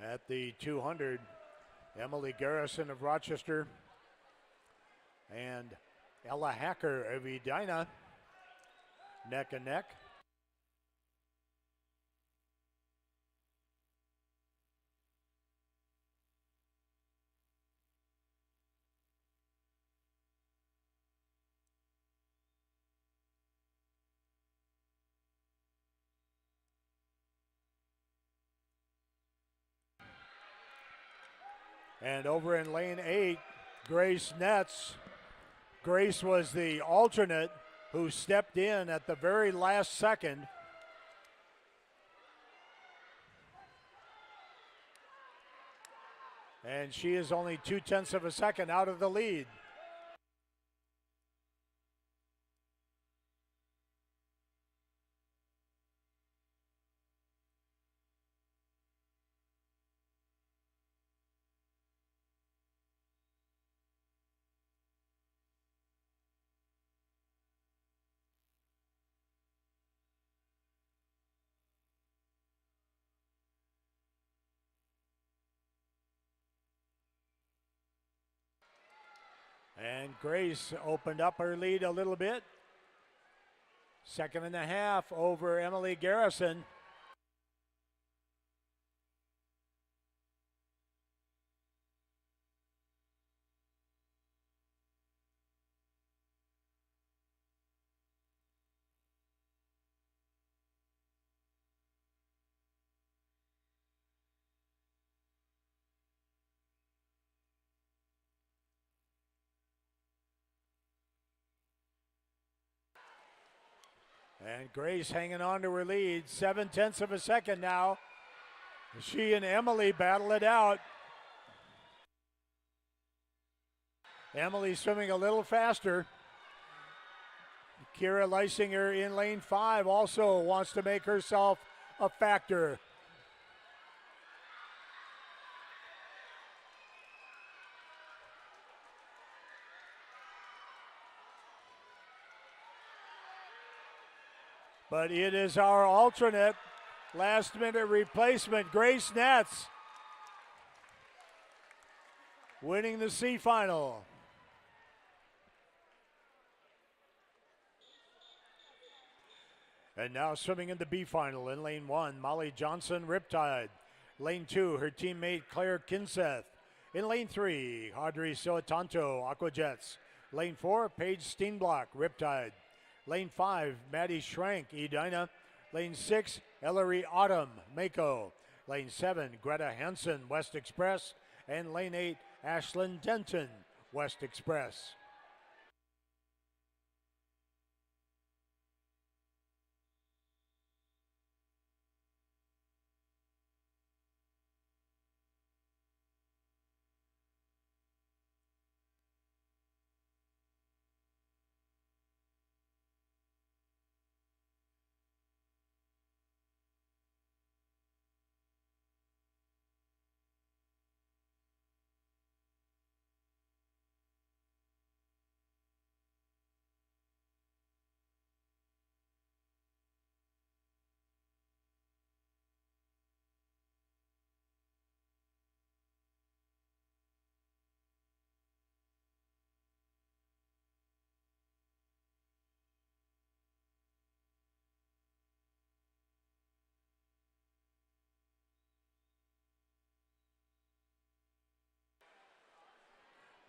At the 200, Emily Garrison of Rochester and Ella Hacker of Edina, neck and neck. And over in lane 8, Grace Nets. Grace was the alternate who stepped in at the very last second. And she is only 0.2 of a second out of the lead. And Grace opened up her lead a little bit. 2.5 over Emily Garrison. And Grace hanging on to her lead, 7/10 of a second now. She and Emily battle it out. Emily swimming a little faster. Kira Leisinger in lane 5 also wants to make herself a factor. But it is our alternate last-minute replacement, Grace Netz, winning the C final. And now swimming in the B final in lane 1, Molly Johnson, Riptide. Lane 2, her teammate Claire Kinseth. In lane 3, Audrey Soatanto, Aquajets. Lane 4, Paige Steenblock, Riptide. Lane 5, Maddie Schrank, Edina. Lane 6, Ellery Autumn, Mako. Lane 7, Greta Hansen, West Express. And lane 8, Ashlyn Denton, West Express.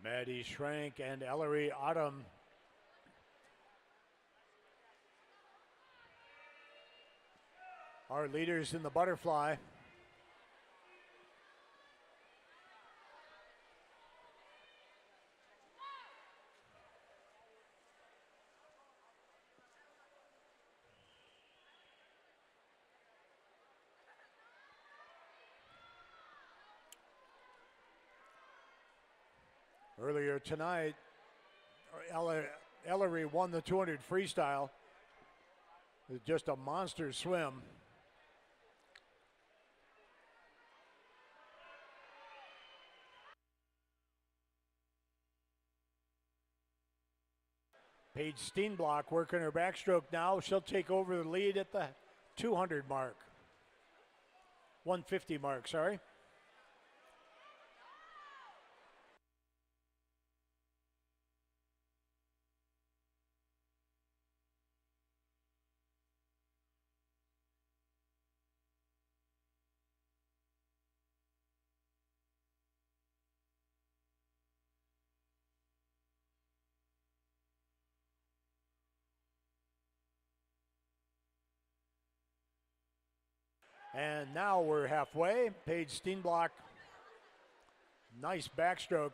Maddie Schrank and Ellery Autumn are leaders in the butterfly. Earlier tonight, Ellery won the 200 freestyle. It's just a monster swim. Paige Steenblock working her backstroke now. She'll take over the lead at the 200 mark. 150 mark, sorry. And now we're halfway. Paige Steenblock, nice backstroke.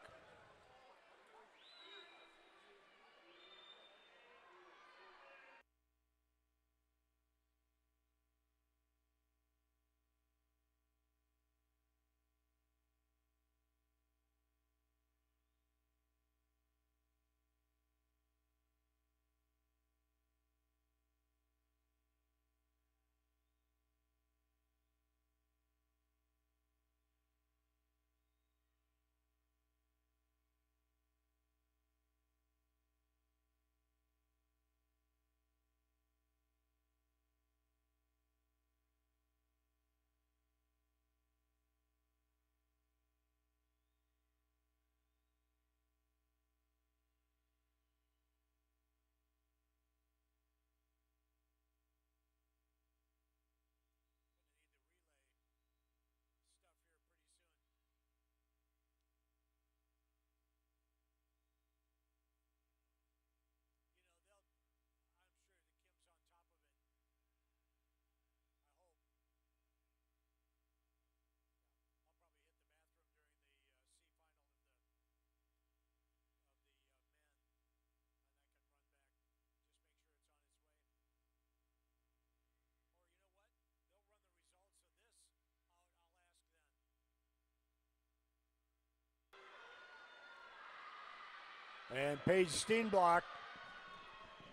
And Paige Steenblock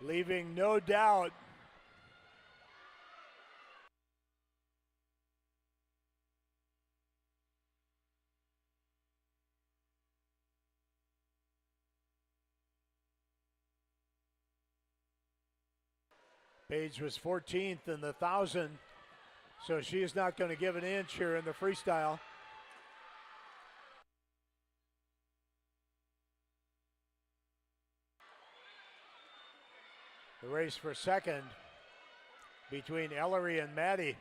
leaving no doubt. Paige was 14th in the 1,000, so she is not going to give an inch here in the freestyle. The race for second between Ellery and Maddie.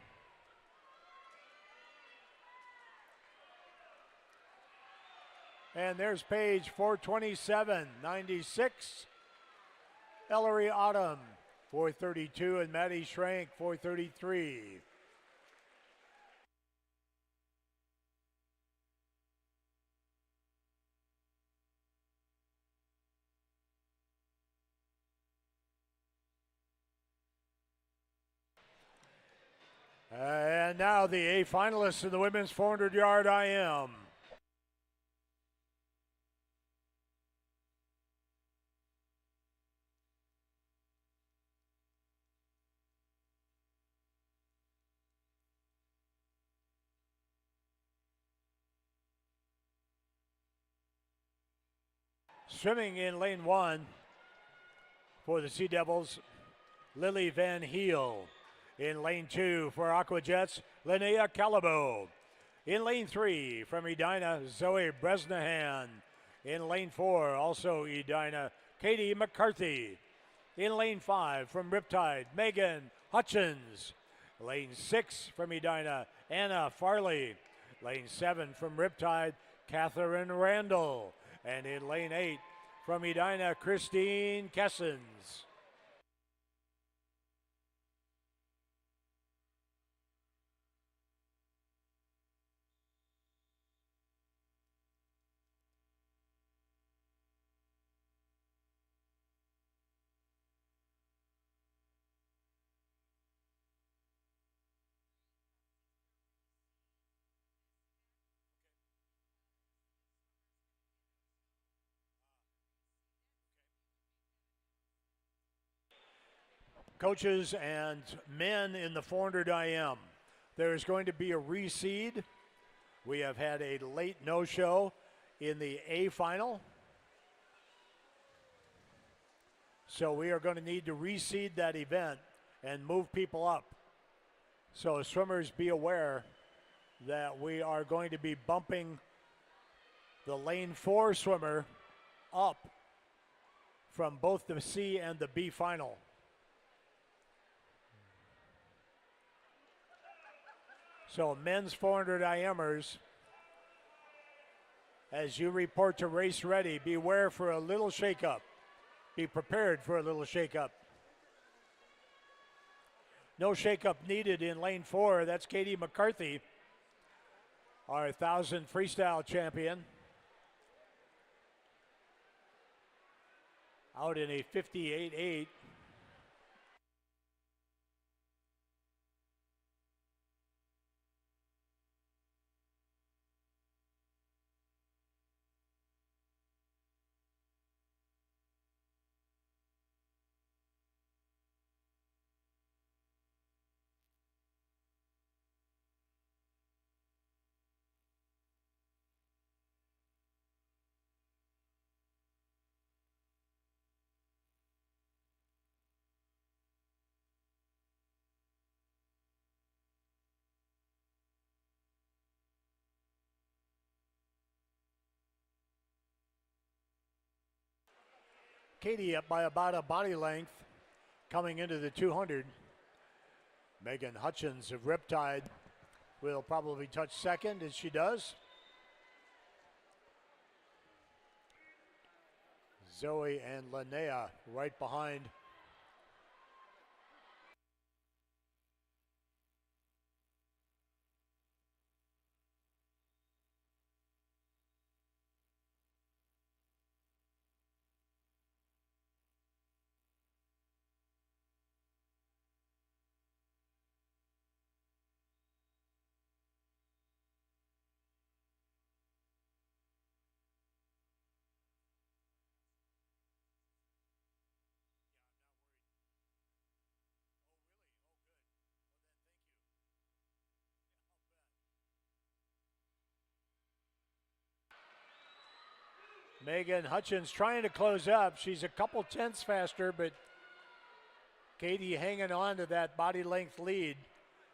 And there's Paige, 4:27.96. Ellery Autumn, 4:32, and Maddie Schrank, 4:33. And now the A finalists in the women's 400-yard IM. Swimming in lane 1 for the Sea Devils, Lily Van Heel. In lane 2 for Aquajets, Linnea Calabo. In lane 3 from Edina, Zoe Bresnahan. In lane 4, also Edina, Katie McCarthy. In lane 5 from Riptide, Megan Hutchins. Lane 6 from Edina, Anna Farley. Lane 7 from Riptide, Catherine Randall. And in lane 8 from Edina, Christine Kessens. Coaches and men in the 400 IM. There is going to be a reseed. We have had a late no-show in the A final. So we are going to need to reseed that event and move people up. So swimmers, be aware that we are going to be bumping the lane 4 swimmer up from both the C and the B final. So men's 400 IMers, as you report to race ready, beware for a little shakeup. Be prepared for a little shakeup. No shakeup needed in lane 4. That's Katie McCarthy, our 1,000 freestyle champion. Out in a 58.8. Katie up by about a body length coming into the 200. Megan Hutchins of Riptide will probably touch second, as she does. Zoe and Linnea right behind. Megan Hutchins trying to close up. She's a couple tenths faster, but Katie hanging on to that body length lead.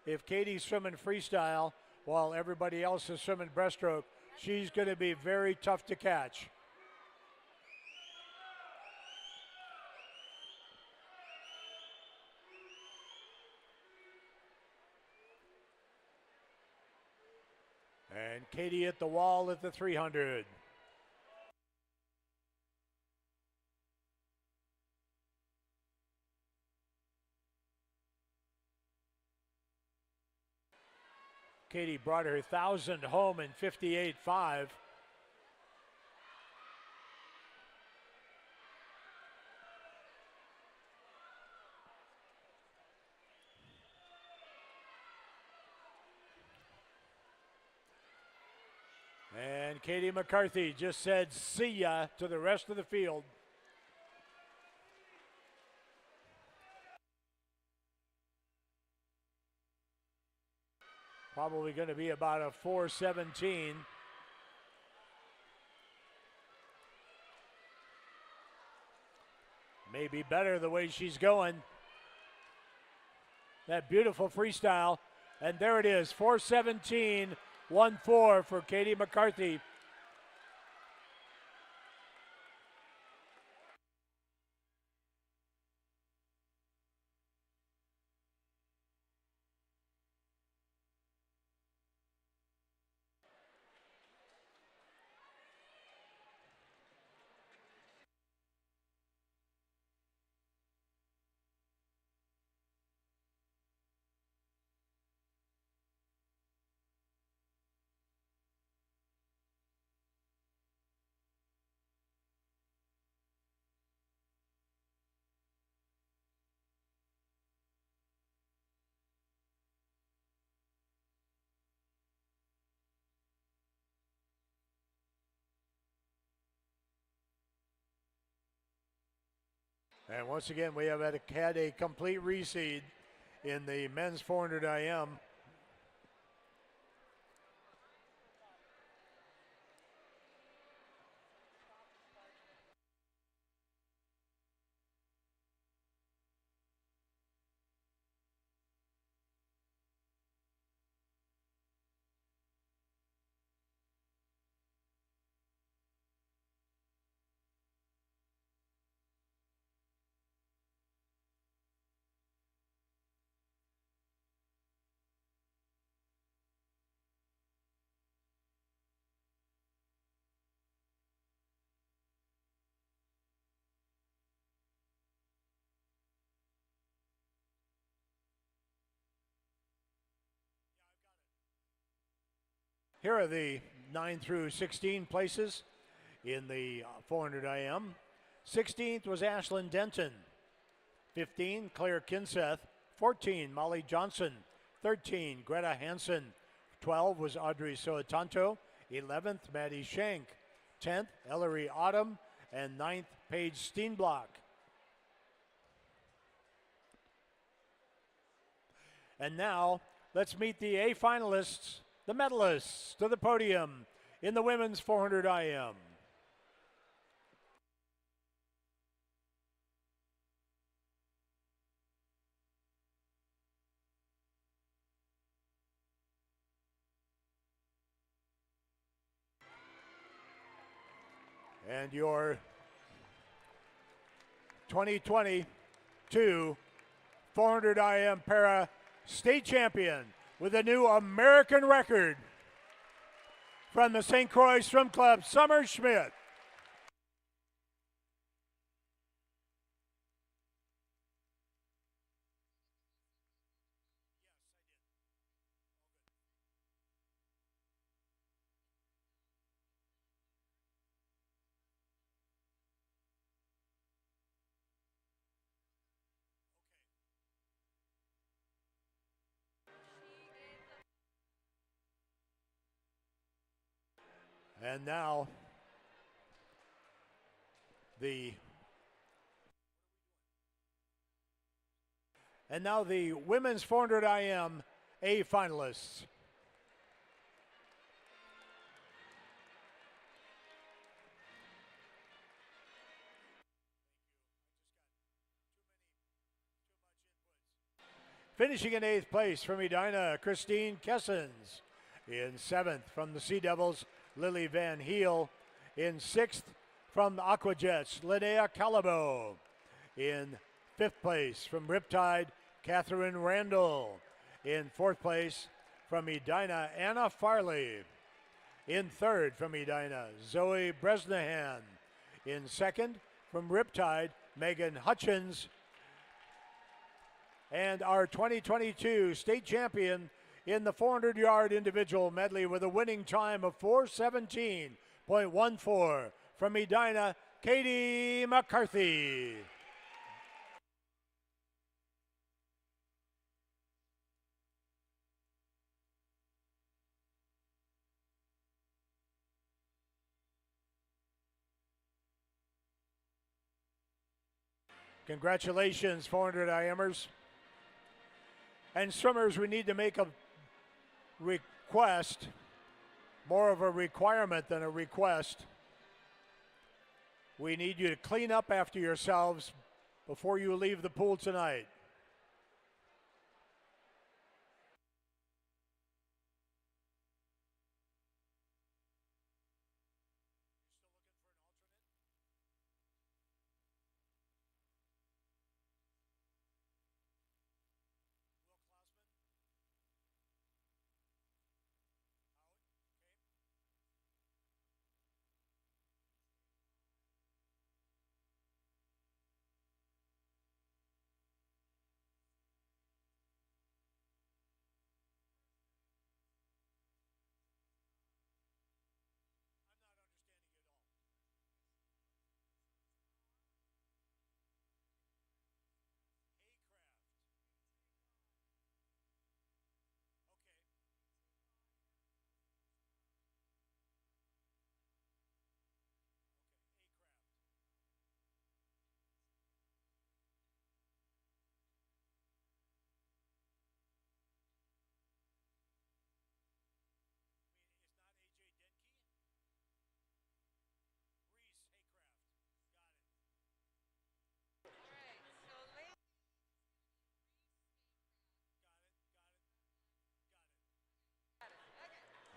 If Katie's swimming freestyle while everybody else is swimming breaststroke, she's going to be very tough to catch. And Katie at the wall at the 300. Katie brought her 1,000 home in 58.5. And Katie McCarthy just said, "See ya" to the rest of the field. Probably going to be about a 4:17. Maybe better the way she's going. That beautiful freestyle. And there it is, 4:17.14 for Katie McCarthy. And once again, we have had a complete reseed in the men's 400 IM. Here are the 9 through 16 places in the 400 IM. 16th was Ashlyn Denton. 15, Claire Kinseth. 14, Molly Johnson. 13, Greta Hansen. 12 was Audrey Soatanto. 11th, Maddie Shank. 10th, Ellery Autumn. And 9th, Paige Steenblock. And now, let's meet the A finalists, the medalists, to the podium in the women's 400 IM. And your 2022 400 IM Para State Champion with a new American record from the St. Croix Swim Club, Summer Schmidt. And now the women's 400 IM A finalists. Finishing in 8th place from Edina, Christine Kessens. In 7th from the Sea Devils, Lily Van Heel. In 6th from the Aquajets, Linnea Calabo. In 5th place from Riptide, Catherine Randall. In 4th place from Edina, Anna Farley. In 3rd from Edina, Zoe Bresnahan. In 2nd from Riptide, Megan Hutchins. And our 2022 state champion in the 400-yard individual medley with a winning time of 4:17.14 from Edina, Katie McCarthy. Congratulations, 400 IMers. And swimmers, we need to make a request, more of a requirement than a request. We need you to clean up after yourselves before you leave the pool tonight.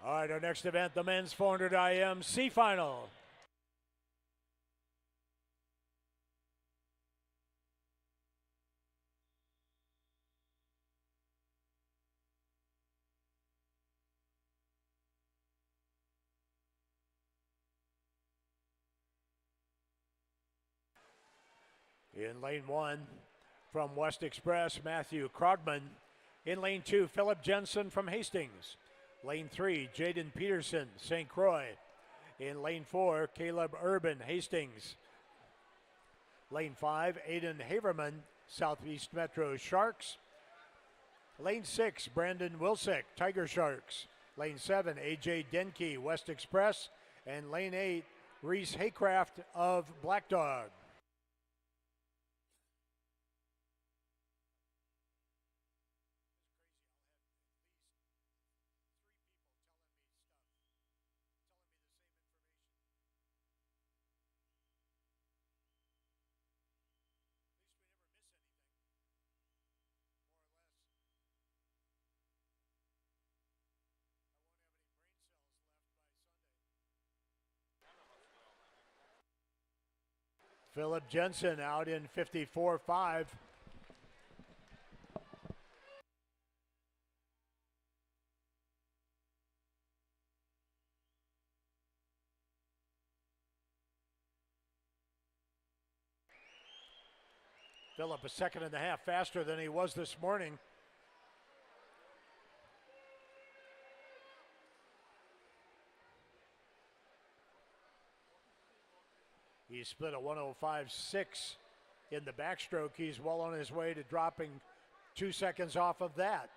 All right, our next event, the men's 400 IM C final. In lane 1, from West Express, Matthew Krogman. In lane 2, Philip Jensen from Hastings. Lane 3, Jaden Peterson, St. Croix. In lane 4, Caleb Urban, Hastings. Lane 5, Aiden Haverman, Southeast Metro Sharks. Lane 6, Brandon Wilczek, Tiger Sharks. Lane 7, AJ Denke, West Express. And lane 8, Reese Haycraft of Black Dog. Philip Jensen out in 54.5. Philip a second and a half faster than he was this morning. He split a 105.6 in the backstroke. He's well on his way to dropping 2 seconds off of that.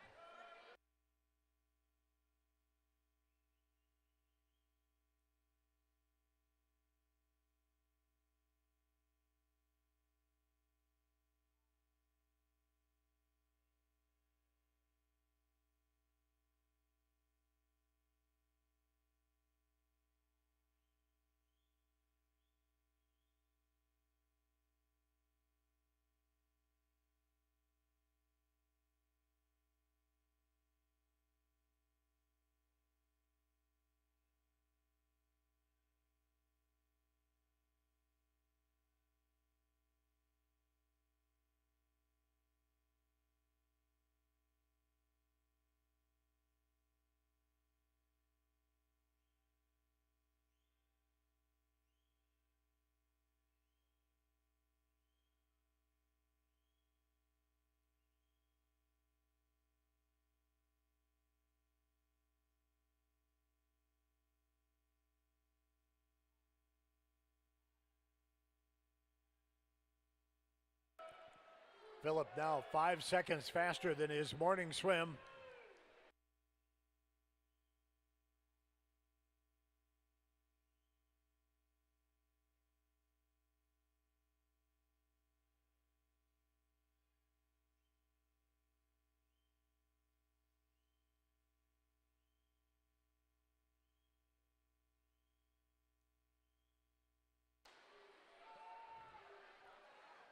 Philip now 5 seconds faster than his morning swim.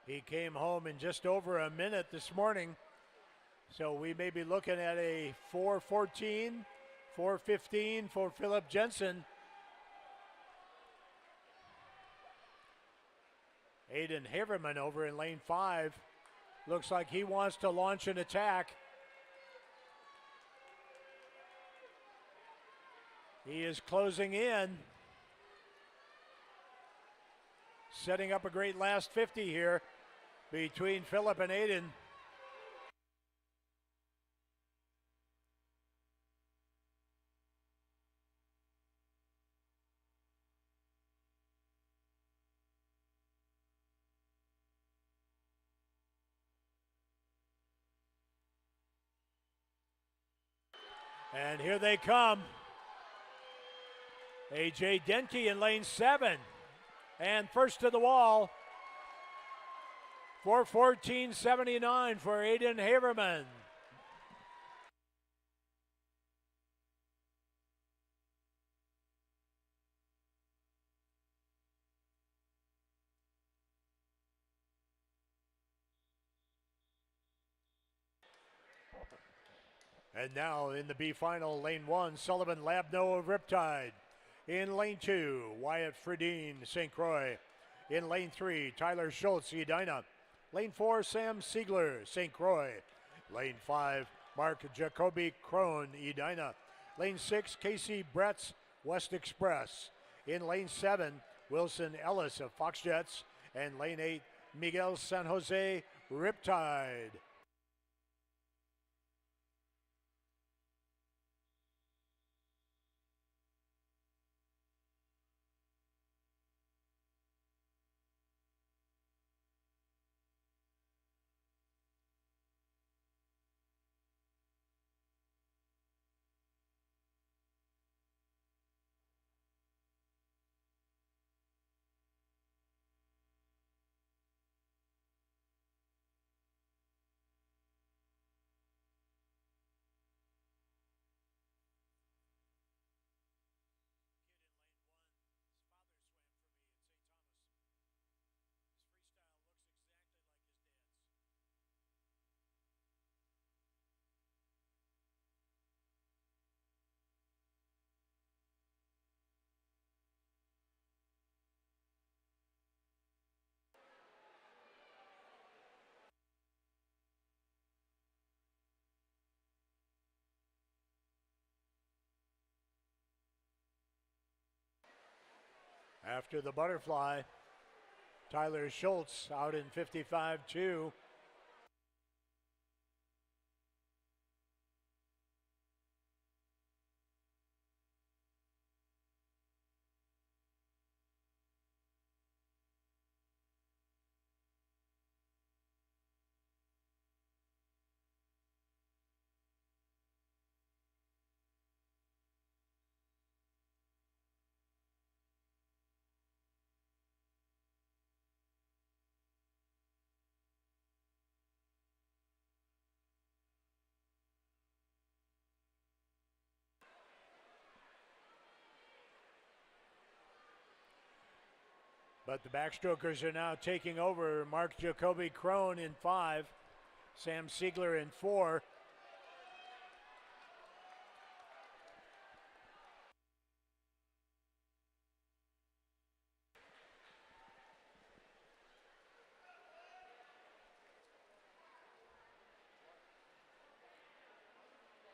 He came home in just over a minute this morning. So we may be looking at a 4:14, 4:15 for Philip Jensen. Aiden Haverman over in lane 5. Looks like he wants to launch an attack. He is closing in. Setting up a great last 50 here between Philip and Aiden. And here they come. A.J. Denke in lane 7. And first to the wall. 4:14.79 for Aiden Haverman. And now in the B final, lane 1, Sullivan Labno of Riptide. In lane 2, Wyatt Fredine, St. Croix. In lane 3, Tyler Schultz, Edina. Lane 4, Sam Siegler, St. Croix. Lane 5, Mark Jacoby Crone, Edina. Lane 6, Casey Bretz, West Express. In lane 7, Wilson Ellis of Fox Jets. And lane 8, Miguel San Jose, Riptide. After the butterfly, Tyler Schultz out in 55-2. But the backstrokers are now taking over. Mark Jacoby Crone in 5, Sam Siegler in 4.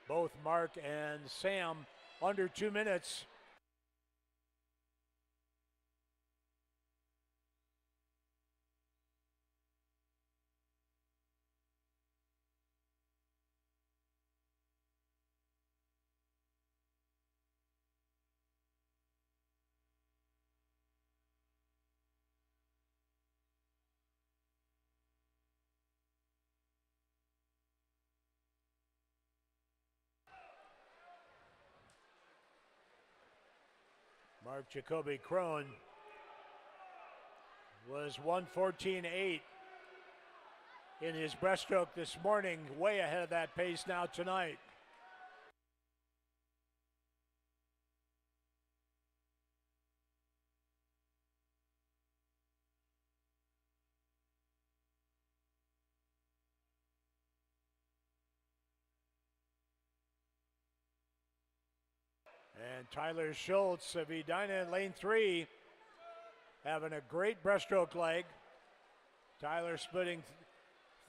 Both Mark and Sam under 2 minutes. Mark Jacoby Crone was 1:14.8 in his breaststroke this morning, way ahead of that pace now tonight. And Tyler Schultz of Edina in lane 3 having a great breaststroke leg. Tyler splitting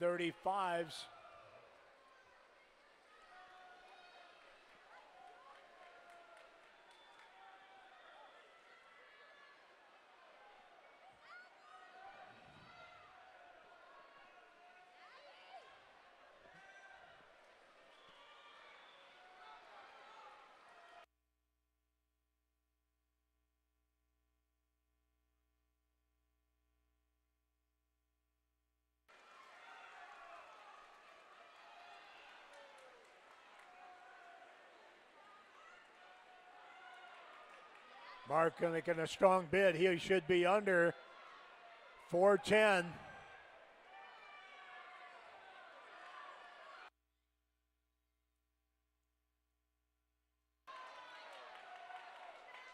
35s. Mark making a strong bid. He should be under 4:10.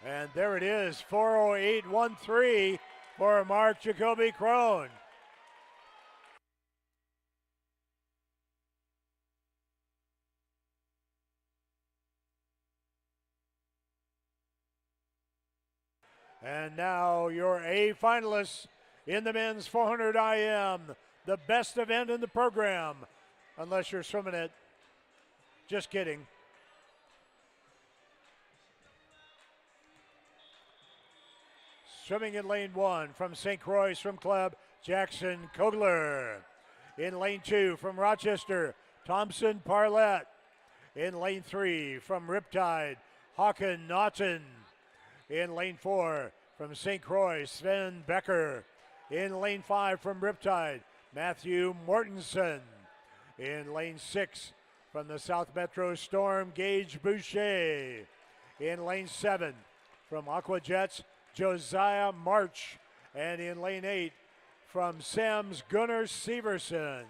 And there it is, 4:08.13 for Mark Jacoby Crone. And now your A finalists in the men's 400 IM, the best event in the program, unless you're swimming it. Just kidding. Swimming in lane 1 from St. Croix Swim Club, Jackson Kogler. In lane 2 from Rochester, Thompson Parlett. In lane 3 from Riptide, Håkon Naughton. In lane 4 from St. Croix, Sven Becker. In lane 5 from Riptide, Matthew Mortensen. In lane 6 from the South Metro Storm, Gage Boucher. In lane 7 from Aquajets, Josiah March. And in lane 8 from Sam's Gunnar Severson.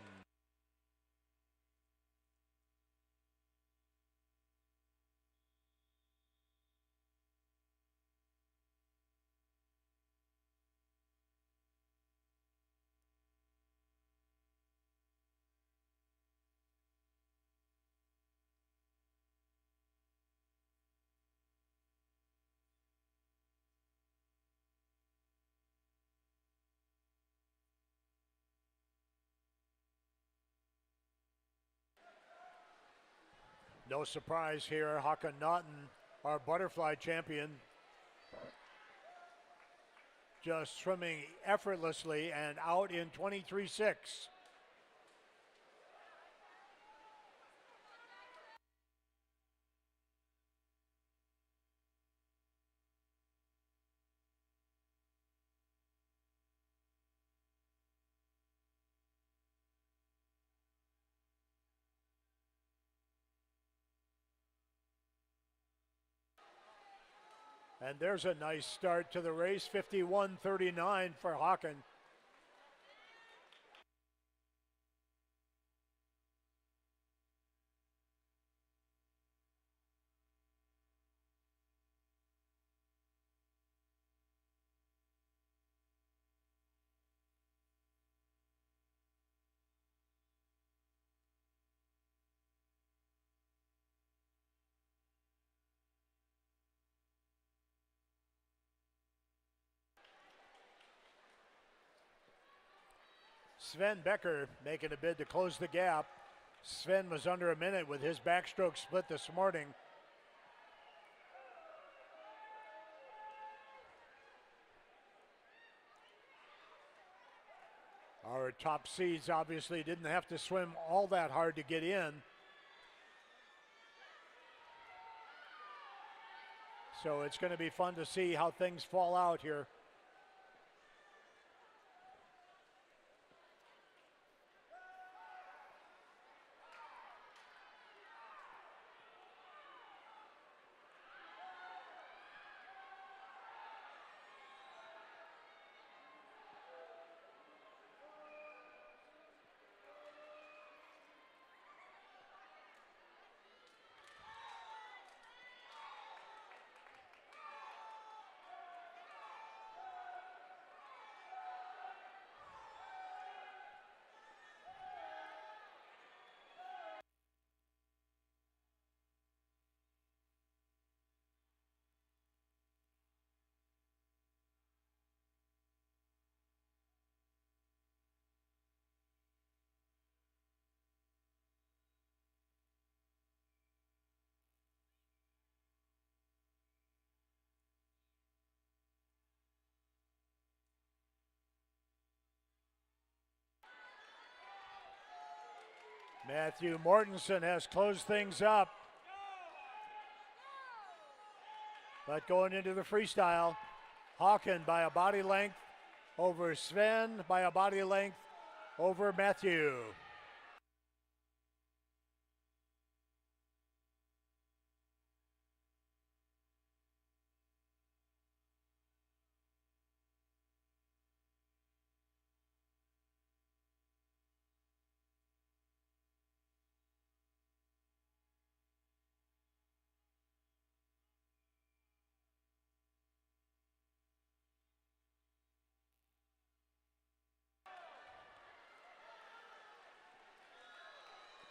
No surprise here, Håkon Naughton, our butterfly champion, just swimming effortlessly and out in 23.6. And there's a nice start to the race, 51.39 for Håkon. Sven Becker making a bid to close the gap. Sven was under a minute with his backstroke split this morning. Our top seeds obviously didn't have to swim all that hard to get in. So it's going to be fun to see how things fall out here. Matthew Mortensen has closed things up. But going into the freestyle, Hawken by a body length over Sven, by a body length over Matthew.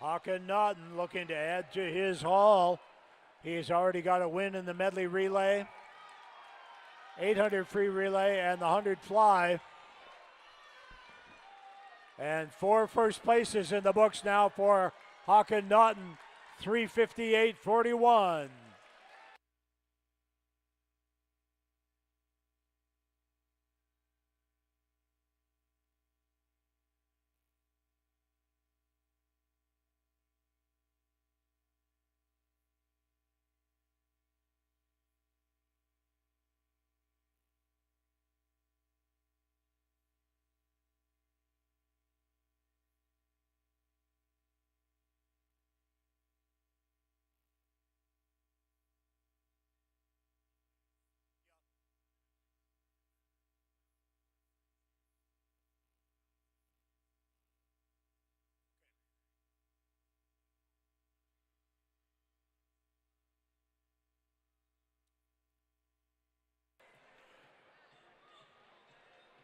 Hawken Naughton looking to add to his haul. He's already got a win in the medley relay, 800 free relay, and the 100 fly. And 4 first places in the books now for Hawken Naughton, 358.41.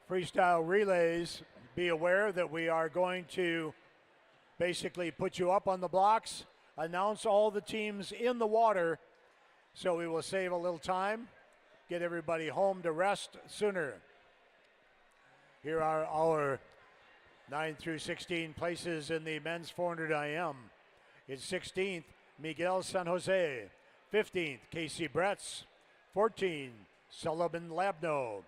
Freestyle relays, be aware that we are going to basically put you up on the blocks, announce all the teams in the water, so we will save a little time, get everybody home to rest sooner. Here are our 9 through 16 places in the men's 400 IM. In 16th, Miguel San Jose. 15th, Casey Bretz. 14th, Sullivan Labno.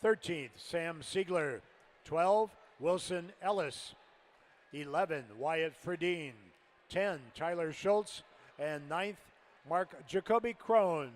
13th, Sam Siegler. 12, Wilson Ellis. 11, Wyatt Fredine. 10, Tyler Schultz. And 9th, Mark Jacoby Crone.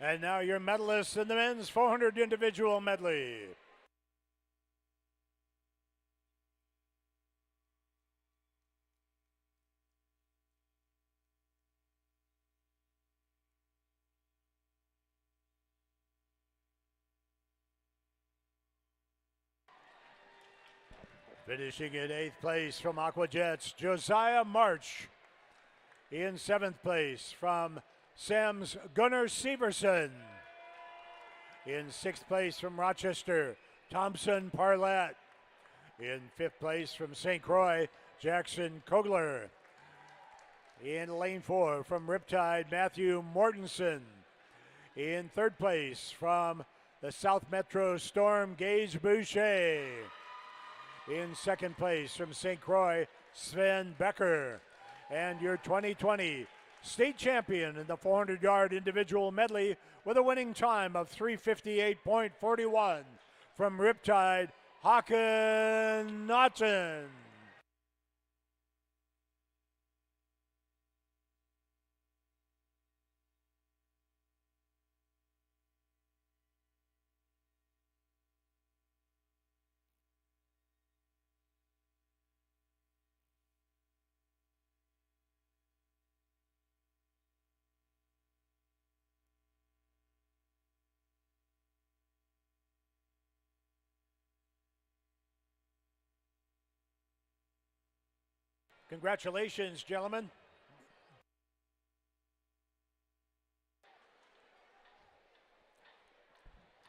And now your medalists in the men's 400 individual medley. Finishing in 8th place from Aquajets, Josiah March. In 7th place from Sam's Gunnar Severson. In 6th place from Rochester, Thompson Parlett. In 5th place from St. Croix, Jackson Kogler. In lane 4 from Riptide, Matthew Mortensen. In 3rd place from the South Metro Storm, Gage Boucher. In 2nd place from St. Croix, Sven Becker. And your 2020 state champion in the 400-yard individual medley with a winning time of 358.41 from Riptide, Hawken Naughton. Congratulations, gentlemen.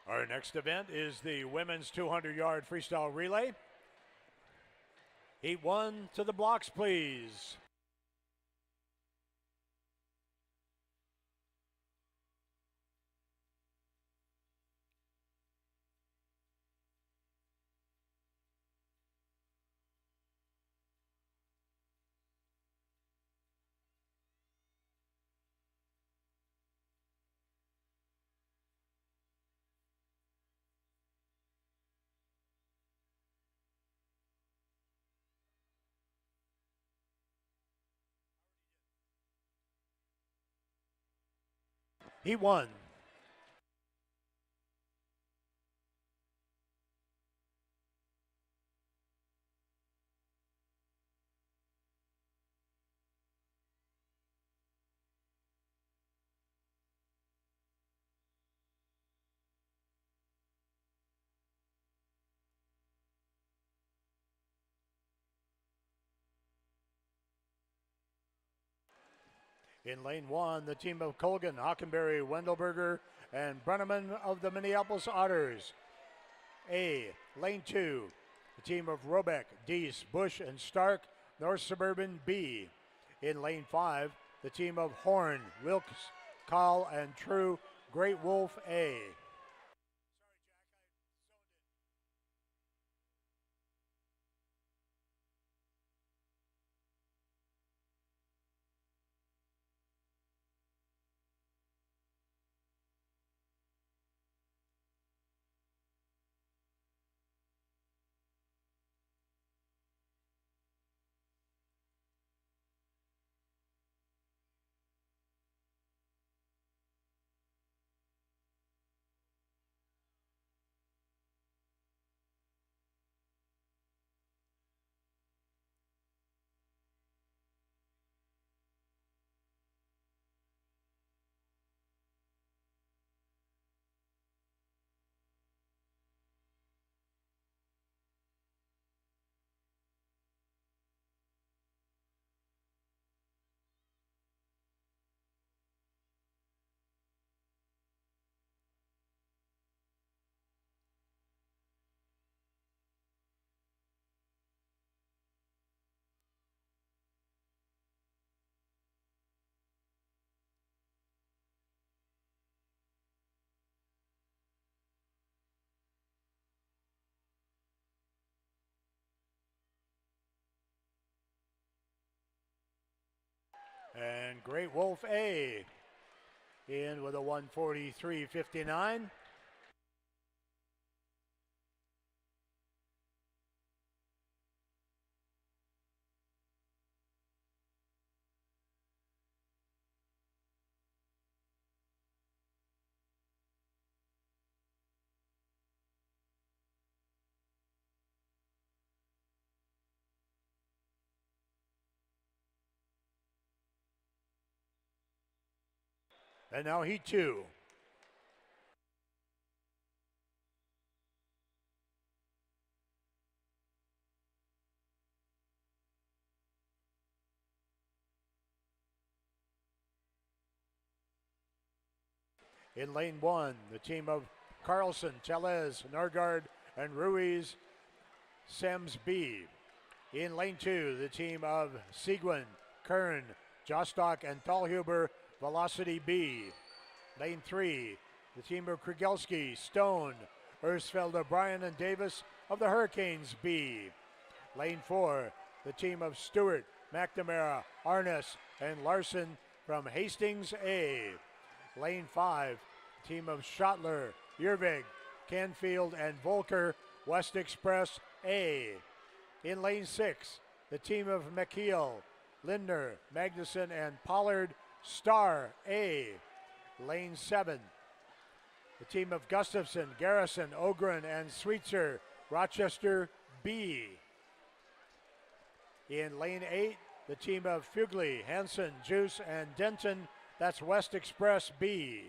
Our next event is the women's 200-yard freestyle relay. Heat 1 to the blocks, please. Heat 1. In lane 1, the team of Colgan, Hockenberry, Wendelberger, and Brenneman of the Minneapolis Otters. A. Lane 2, the team of Robeck, Deese, Bush, and Stark, North Suburban B. In lane 5, the team of Horn, Wilkes, Call, and True, Great Wolf A. And Great Wolf A in with a 1:43.59. And now Heat 2. In lane 1, the team of Carlson, Chalez, Norgard, and Ruiz, Sems B. In lane 2, the team of Seguin, Kern, Jostock, and Thalhuber, Velocity B. Lane 3, the team of Krigelski, Stone, Ersfeld, O'Brien, and Davis of the Hurricanes B. Lane 4, the team of Stewart, McNamara, Arnes, and Larson from Hastings A. Lane 5, team of Schottler, Yervig, Canfield, and Volker, West Express A. In lane 6, the team of McKeel, Lindner, Magnuson, and Pollard, Star A. Lane 7, the team of Gustafson, Garrison, Ogren, and Sweetser, Rochester B. In lane 8, the team of Fugly, Hanson, Juice, and Denton, that's West Express B.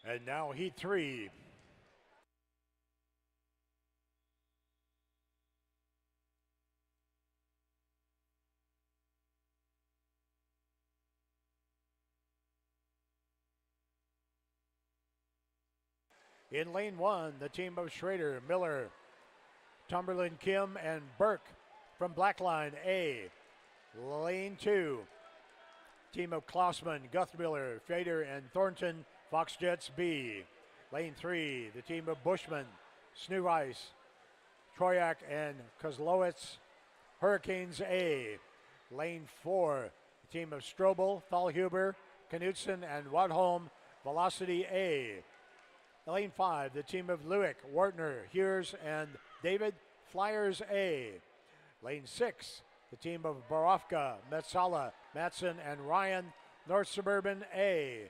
And now heat 3. In lane 1, the team of Schrader, Miller, Tumberland, Kim, and Burke from Blackline A. Lane 2, team of Klossman, Guthmiller, Fader, and Thornton, Fox Jets B. Lane 3, the team of Bushman, Sneweiss, Troyak, and Kozlowitz, Hurricanes A. Lane 4, the team of Strobel, Thalhuber, Knudsen, and Wadholm, Velocity A. Lane 5, the team of Lewick, Wartner, Hears, and David, Flyers A. Lane 6, the team of Borofka, Metsala, Matson, and Ryan, North Suburban A.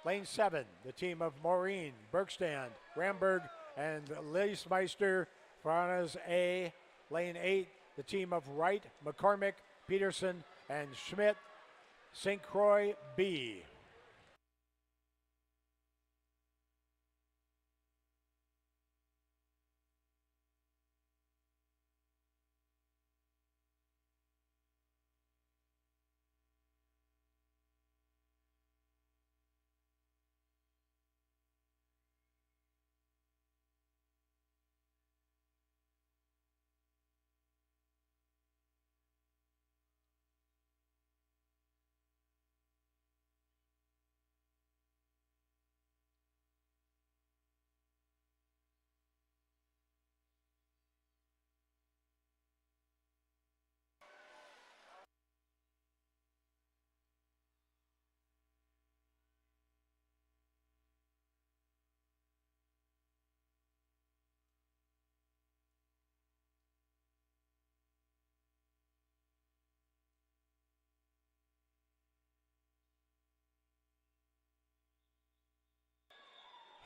Lane 7, the team of Maureen, Bergstand, Ramberg, and Leismeister, Franas A. Lane 8, the team of Wright, McCormick, Peterson, and Schmidt, St. Croix B.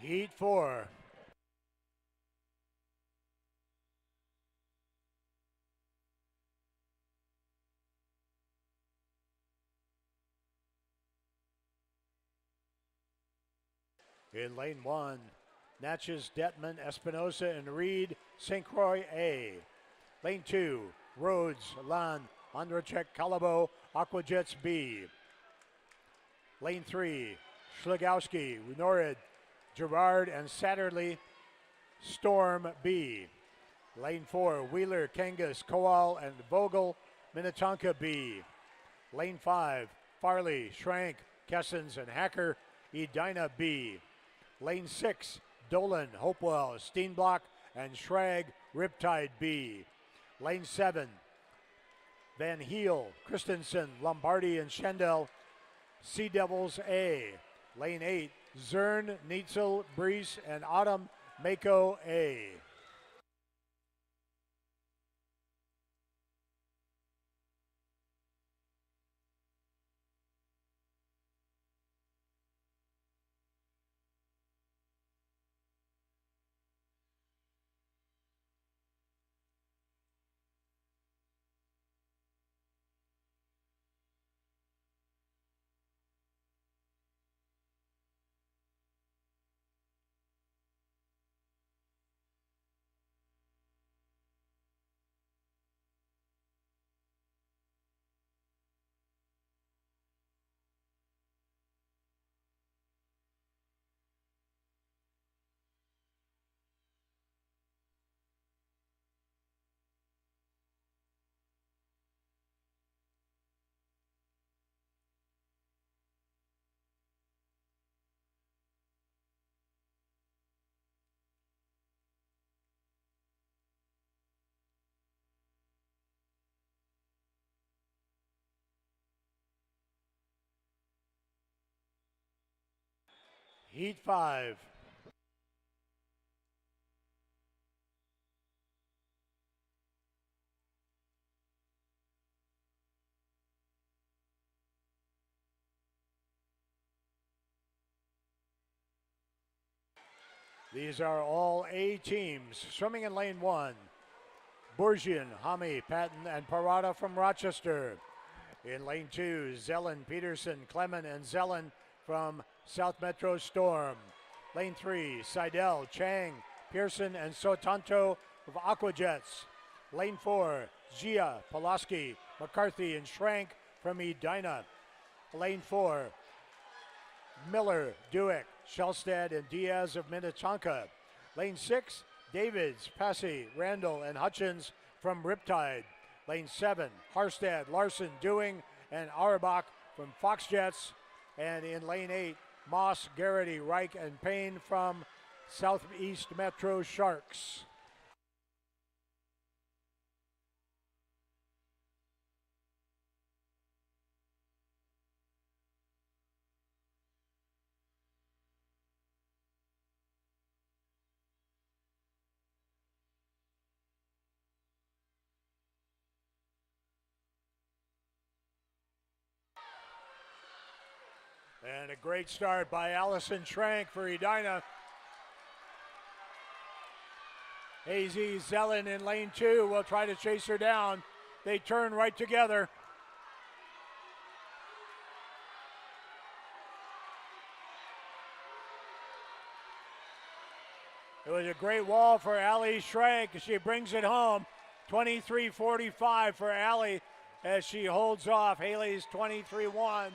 Heat 4. In lane 1, Natchez, Detman, Espinosa, and Reed, St. Croix A. Lane 2, Rhodes, Lan, Andrachek, Calabo, Aquajets B. Lane 3, Schlegowski, Norid, Gerard, and Satterley, Storm B. Lane 4, Wheeler, Kangas, Kowal, and Vogel, Minnetonka B. Lane 5, Farley, Schrank, Kessens, and Hacker, Edina B. Lane 6, Dolan, Hopewell, Steenblock, and Schrag, Riptide B. Lane 7, Van Heel, Christensen, Lombardi, and Schendel, Sea Devils A. Lane 8, Zern, Neitzel, Brees, and Autumn, Mako A. Heat 5. These are all A teams. Swimming in lane 1, Bourgian, Hami, Patton, and Parada from Rochester. In lane 2, Zellen, Peterson, Clement, and Zellen from South Metro Storm. Lane 3, Seidel, Chang, Pearson, and Sotanto of Aquajets. Lane 4, Gia, Pulaski, McCarthy, and Schrank from Edina. Lane 4, Miller, Duick, Shellstead, and Diaz of Minnetonka. Lane 6, Davids, Passy, Randall, and Hutchins from Riptide. Lane 7, Harstad, Larson, Dewing, and Auerbach from Foxjets. And in lane 8, Moss, Garrity, Reich, and Payne from Southeast Metro Sharks. And a great start by Allison Schrank for Edina. AZ Zellen in lane 2 will try to chase her down. They turn right together. It was a great wall for Allie Schrank. She brings it home. 23:45 for Allie as she holds off Haley's 23-1.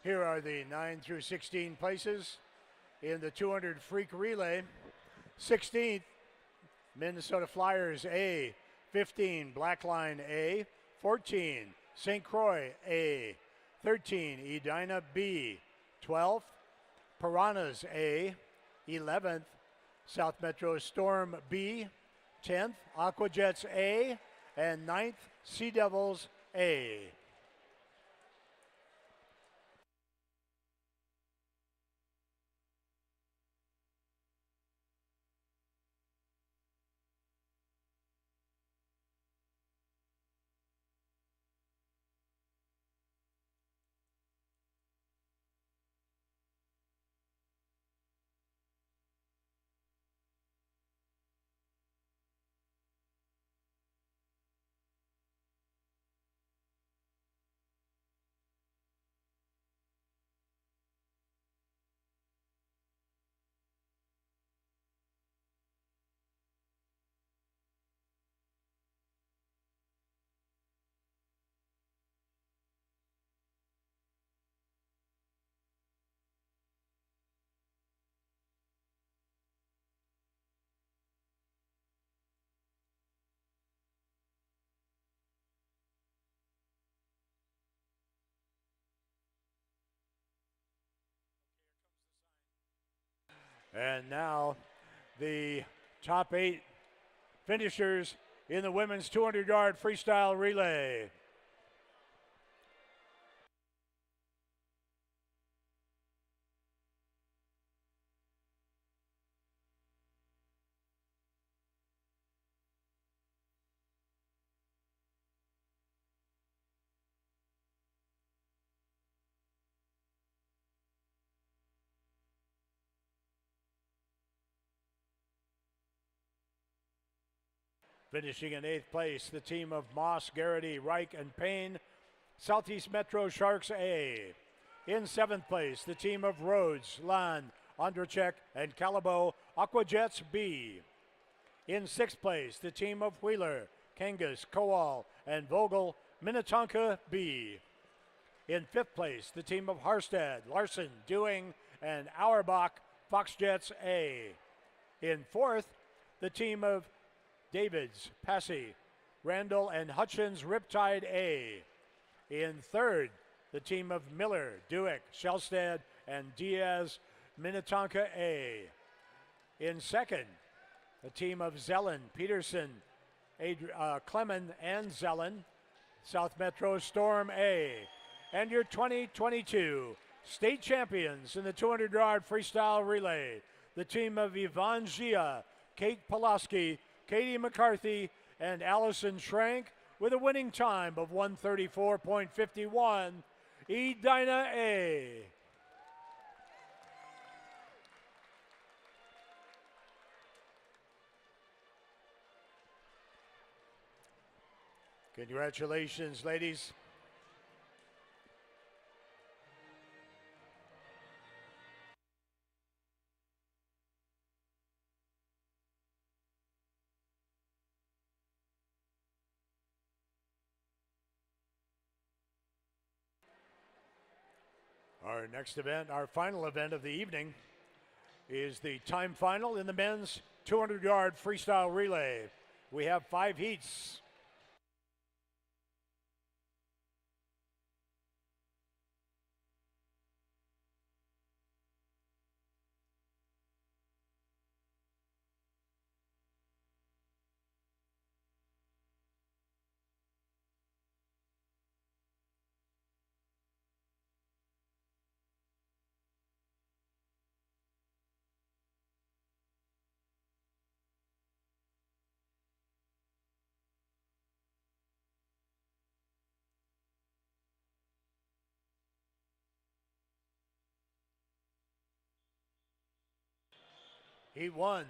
Here are the 9 through 16 places in the 200 freak relay. 16th, Minnesota Flyers A. 15, Blackline A. 14, St. Croix A. 13, Edina B. 12th, Piranhas A. 11th, South Metro Storm B. 10th, Aquajets A. And 9th, Sea Devils A. And now the top 8 Finishers in the women's 200-yard freestyle relay. Finishing in 8th place, the team of Moss, Garrity, Reich, and Payne, Southeast Metro Sharks A. In 7th place, the team of Rhodes, Land, Andrachek, and Calabo, Aquajets B. In 6th place, the team of Wheeler, Kangas, Kowal, and Vogel, Minnetonka B. In 5th place, the team of Harstad, Larson, Dewing, and Auerbach, Foxjets A. In 4th, the team of Davids, Passy, Randall, and Hutchins, Riptide A. In 3rd, the team of Miller, Dewick, Shellstad, and Diaz, Minnetonka A. In 2nd, the team of Zellen, Peterson, Clemens, and Zellen, South Metro Storm A. And your 2022 state champions in the 200-yard freestyle relay, the team of Yvonne Gia, Kate Pulaski, Katie McCarthy, and Allison Schrank, with a winning time of 1:34.51. Edina A. Congratulations, ladies. Our next event, our final event of the evening, is the time final in the men's 200-yard freestyle relay. We have 5 heats. Heat 1.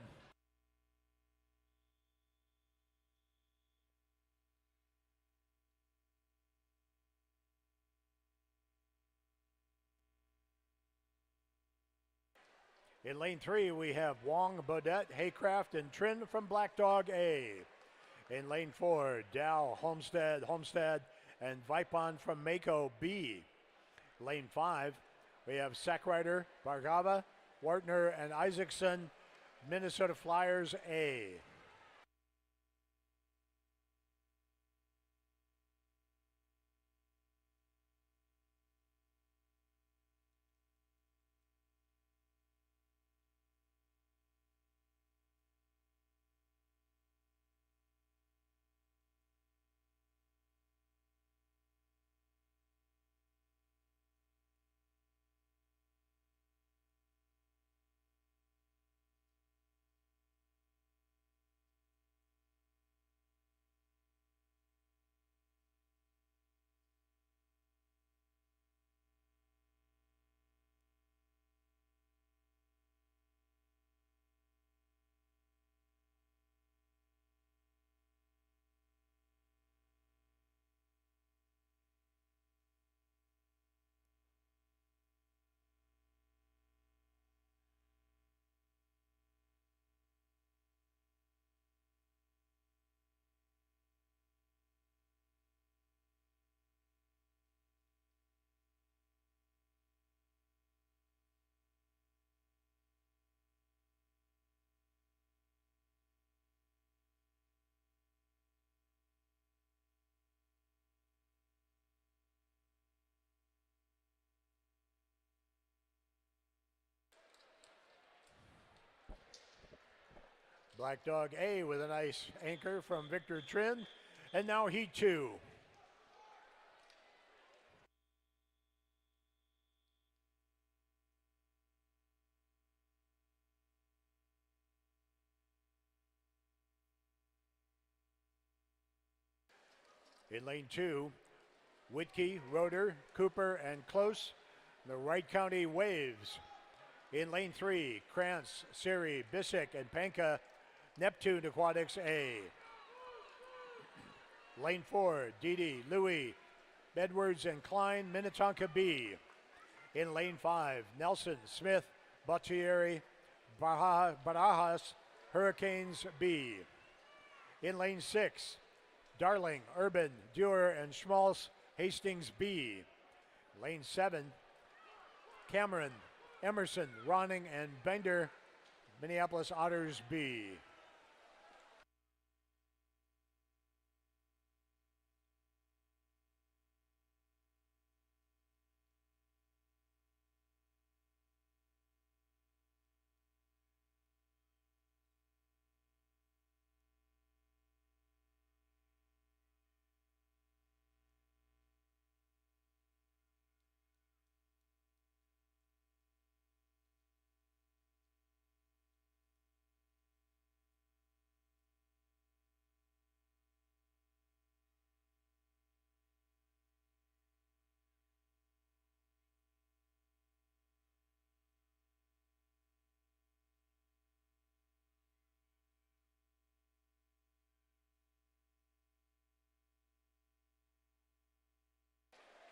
In lane 3, we have Wong, Bodette, Haycraft, and Trin from Black Dog A. In lane 4, Dow, Homestead, and Vipon from Mako B. Lane 5, we have Sackrider, Bargava, Wartner, and Isaacson, Minnesota Flyers A. Black Dog A with a nice anchor from Victor Trin. And now Heat 2. In lane 2, Whitkey, Roeder, Cooper, and Close, the Wright County Waves. In lane 3, Krantz, Siri, Bissek, and Panka, Neptune Aquatics A. Lane 4, Didi, Louis, Edwards, and Klein, Minnetonka B. In lane 5, Nelson, Smith, Bottieri, Barajas, Hurricanes B. In lane 6, Darling, Urban, Dewar, and Schmalz, Hastings B. Lane 7, Cameron, Emerson, Ronning, and Bender, Minneapolis Otters B.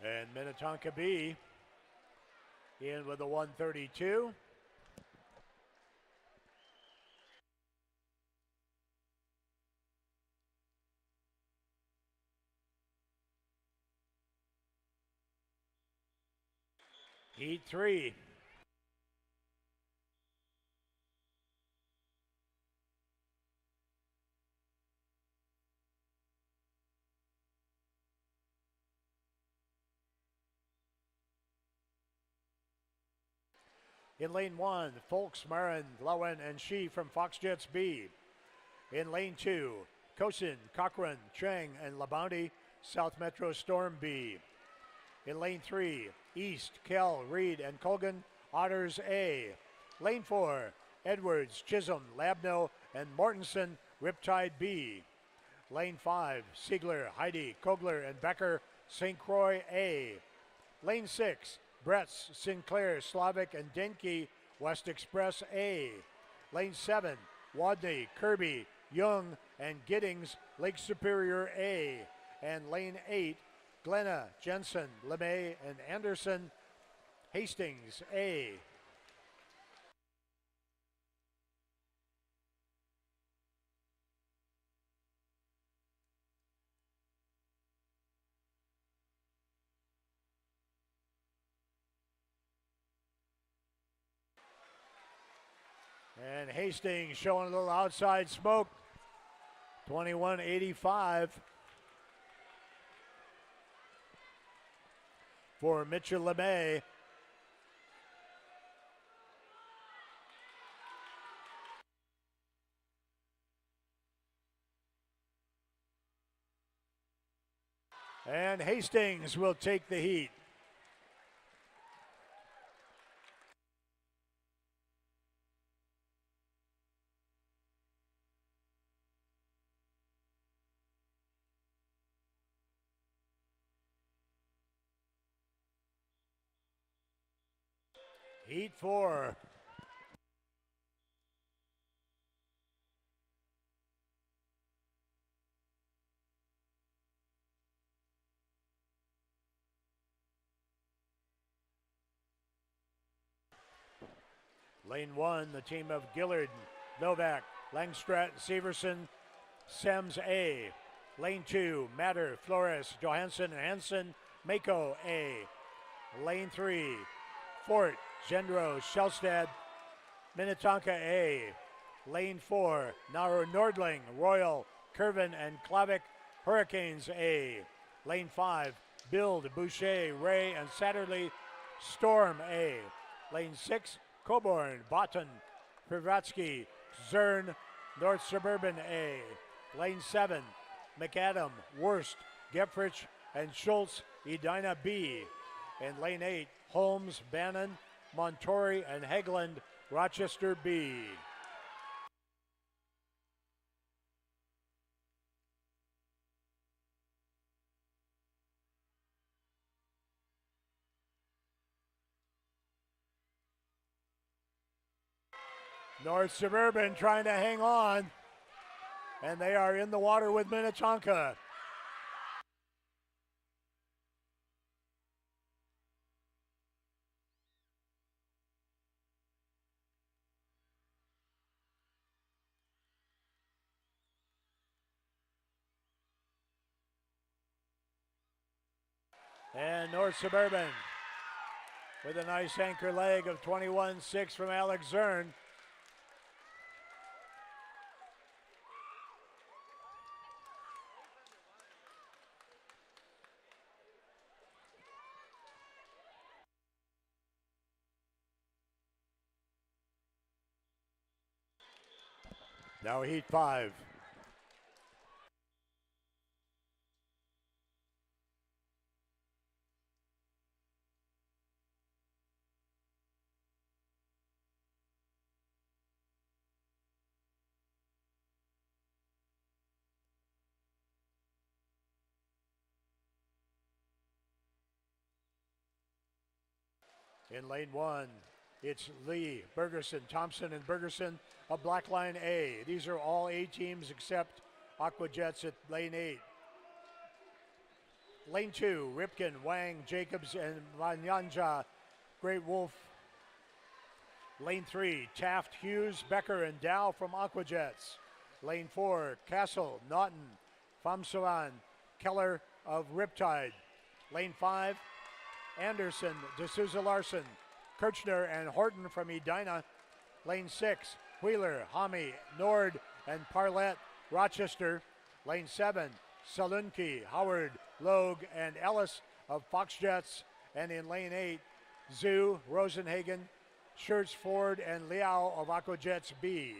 And Minnetonka B in with a 132. Heat 3. In lane 1, Folks, Marin, Lowen, and Shi from Fox Jets B. In lane 2, Kosin, Cochran, Chang, and LaBounty, South Metro Storm B. In lane 3, East, Kell, Reed, and Colgan, Otters A. Lane 4, Edwards, Chisholm, Labno, and Mortensen, Riptide B. Lane 5, Siegler, Heidi, Kogler, and Becker, St. Croix A. Lane 6, Bretz, Sinclair, Slavic, and Denke, West Express A. Lane 7, Wadney, Kirby, Young, and Giddings, Lake Superior A. And lane 8, Glenna, Jensen, LeMay, and Anderson, Hastings A. And Hastings showing a little outside smoke. 21.85 for Mitchell LeMay. And Hastings will take the heat. Heat 4. Lane 1, the team of Gillard, Novak, Langstrat, Severson, Sems A. Lane 2, Matter, Flores, Johansson, and Hansen, Mako A. Lane 3, Fort, Gendro, Shellstad, Minnetonka A. Lane 4, Nordling, Royal, Curvin, and Klavic, Hurricanes A. Lane 5, Build, Boucher, Ray, and Satterley, Storm A. Lane 6, Coburn, Botten, Privatsky, Zern, North Suburban A. Lane 7, McAdam, Worst, Gepfrich, and Schultz, Edina B. In lane 8, Holmes, Bannon, Montori, and Hegland, Rochester B. North Suburban trying to hang on, and they are in the water with Minnetonka. And North Suburban with a nice anchor leg of 21-6 from Alex Zern. Now heat 5. In lane 1, it's Lee, Bergerson, Thompson, and Bergerson of Black Line A. These are all A teams except Aquajets at lane 8. Lane 2, Ripken, Wang, Jacobs, and Vanyanja, Great Wolf. Lane 3, Taft, Hughes, Becker, and Dow from Aquajets. Lane 4, Castle, Naughton, Famsaran, Keller of Riptide. Lane 5, Anderson, D'Souza Larson, Kirchner, and Horton from Edina. Lane 6, Wheeler, Hami, Nord, and Parlett, Rochester. Lane 7, Salunki, Howard, Logue, and Ellis of Foxjets. And in lane 8, Zhu, Rosenhagen, Schertz, Ford, and Liao of Aquajets B.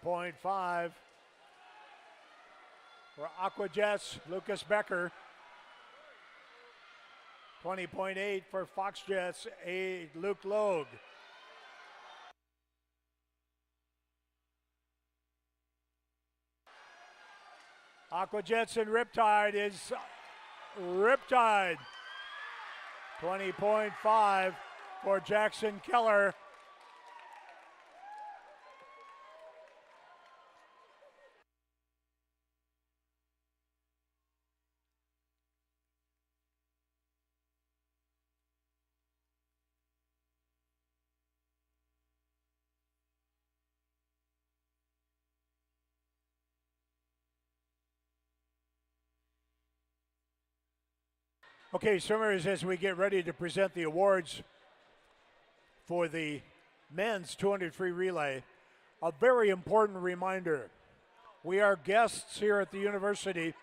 .5 for Aquajets, Lucas Becker. 20.8 for Foxjets, Luke Logue. Aquajets and Riptide is Riptide. 20.5 for Jackson Keller. Okay, swimmers, as we get ready to present the awards for the men's 200 free relay, a very important reminder. We are guests here at the university,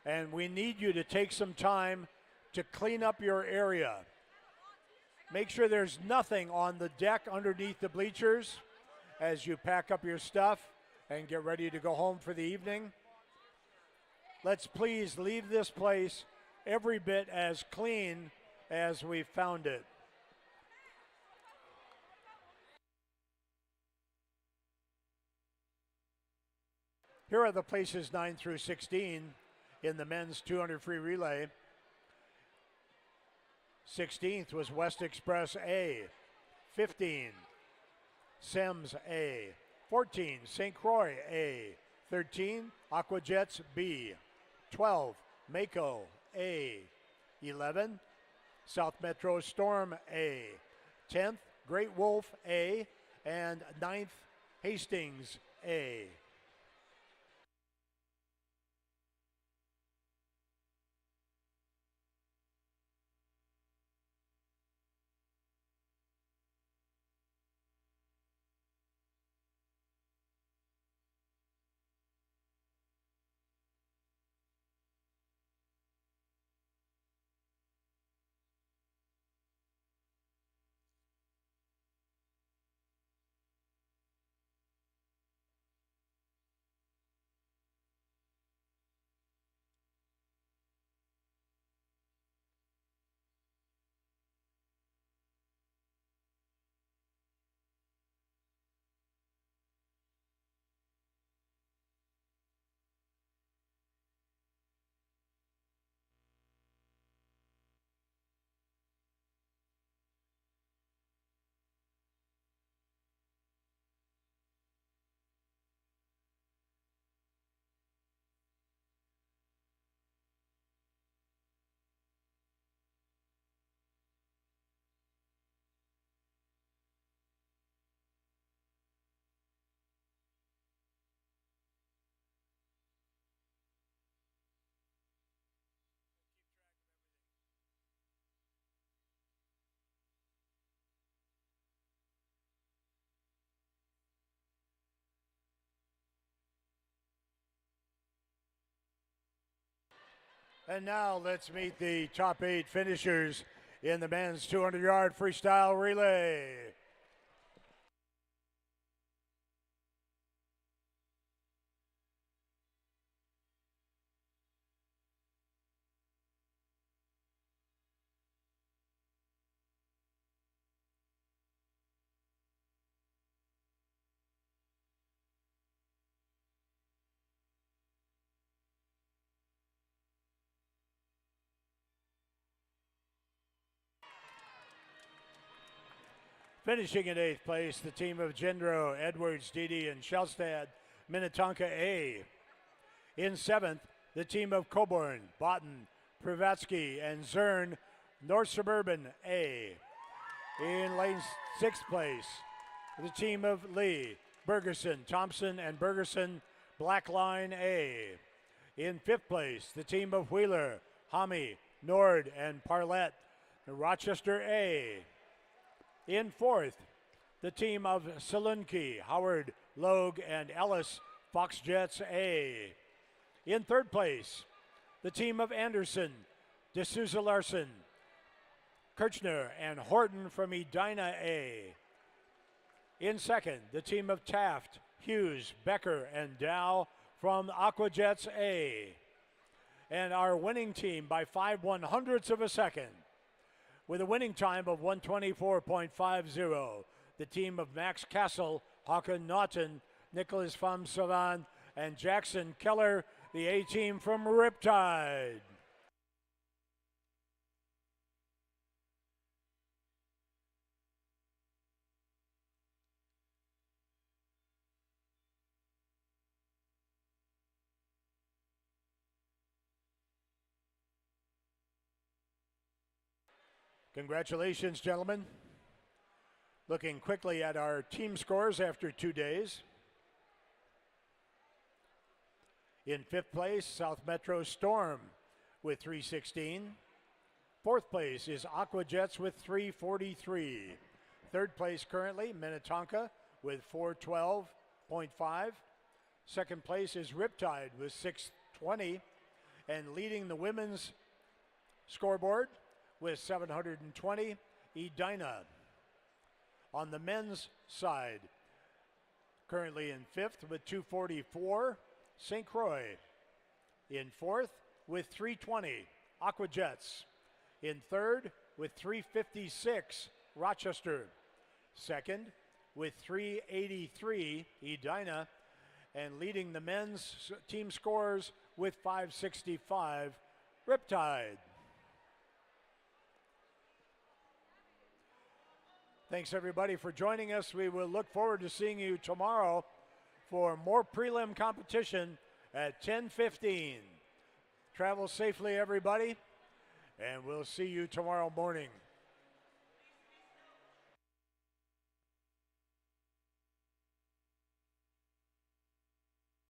and we need you to take some time to clean up your area. Make sure there's nothing on the deck underneath the bleachers as you pack up your stuff and get ready to go home for the evening. Let's please leave this place every bit as clean as we found it. Here are the places 9 through 16 in the men's 200 free relay. 16th was West Express A. 15, Sims A. 14, St. Croix A. 13, Aquajets B. 12, Mako A. 11, South Metro Storm A. 10th, Great Wolf A. And 9th, Hastings A. And now let's meet the top 8 finishers in the men's 200-yard freestyle relay. Finishing in 8th place, the team of Gendro, Edwards, Didi, and Shellstad, Minnetonka A. In 7th, the team of Coburn, Botten, Privatsky, and Zern, North Suburban A. In lane 6th place, the team of Lee, Bergerson, Thompson, and Bergerson, Black Line A. In 5th place, the team of Wheeler, Hami, Nord, and Parlett, Rochester A. In 4th, the team of Salunki, Howard, Logue, and Ellis, Fox Jets A. In 3rd place, the team of Anderson, D'Souza Larson, Kirchner, and Horton from Edina A. In 2nd, the team of Taft, Hughes, Becker, and Dow from Aquajets A. And our winning team by 5/100ths of a second, with a winning time of 1:24.50. The team of Max Castle, Håkon Naughton, Nicholas Van Savan, and Jackson Keller, the A team from Riptide. Congratulations, gentlemen. Looking quickly at our team scores after 2 days. In 5th place, South Metro Storm with 316. 4th place is Aquajets with 343. 3rd place currently, Minnetonka with 412.5. 2nd place is Riptide with 620. And leading the women's scoreboard with 720, Edina. On the men's side, currently in 5th with 244, St. Croix. In 4th with 320, Aquajets. In 3rd with 356, Rochester. 2nd with 383, Edina. And leading the men's team scores with 565, Riptide. Thanks everybody for joining us. We will look forward to seeing you tomorrow for more prelim competition at 10:15. Travel safely, everybody, and we'll see you tomorrow morning.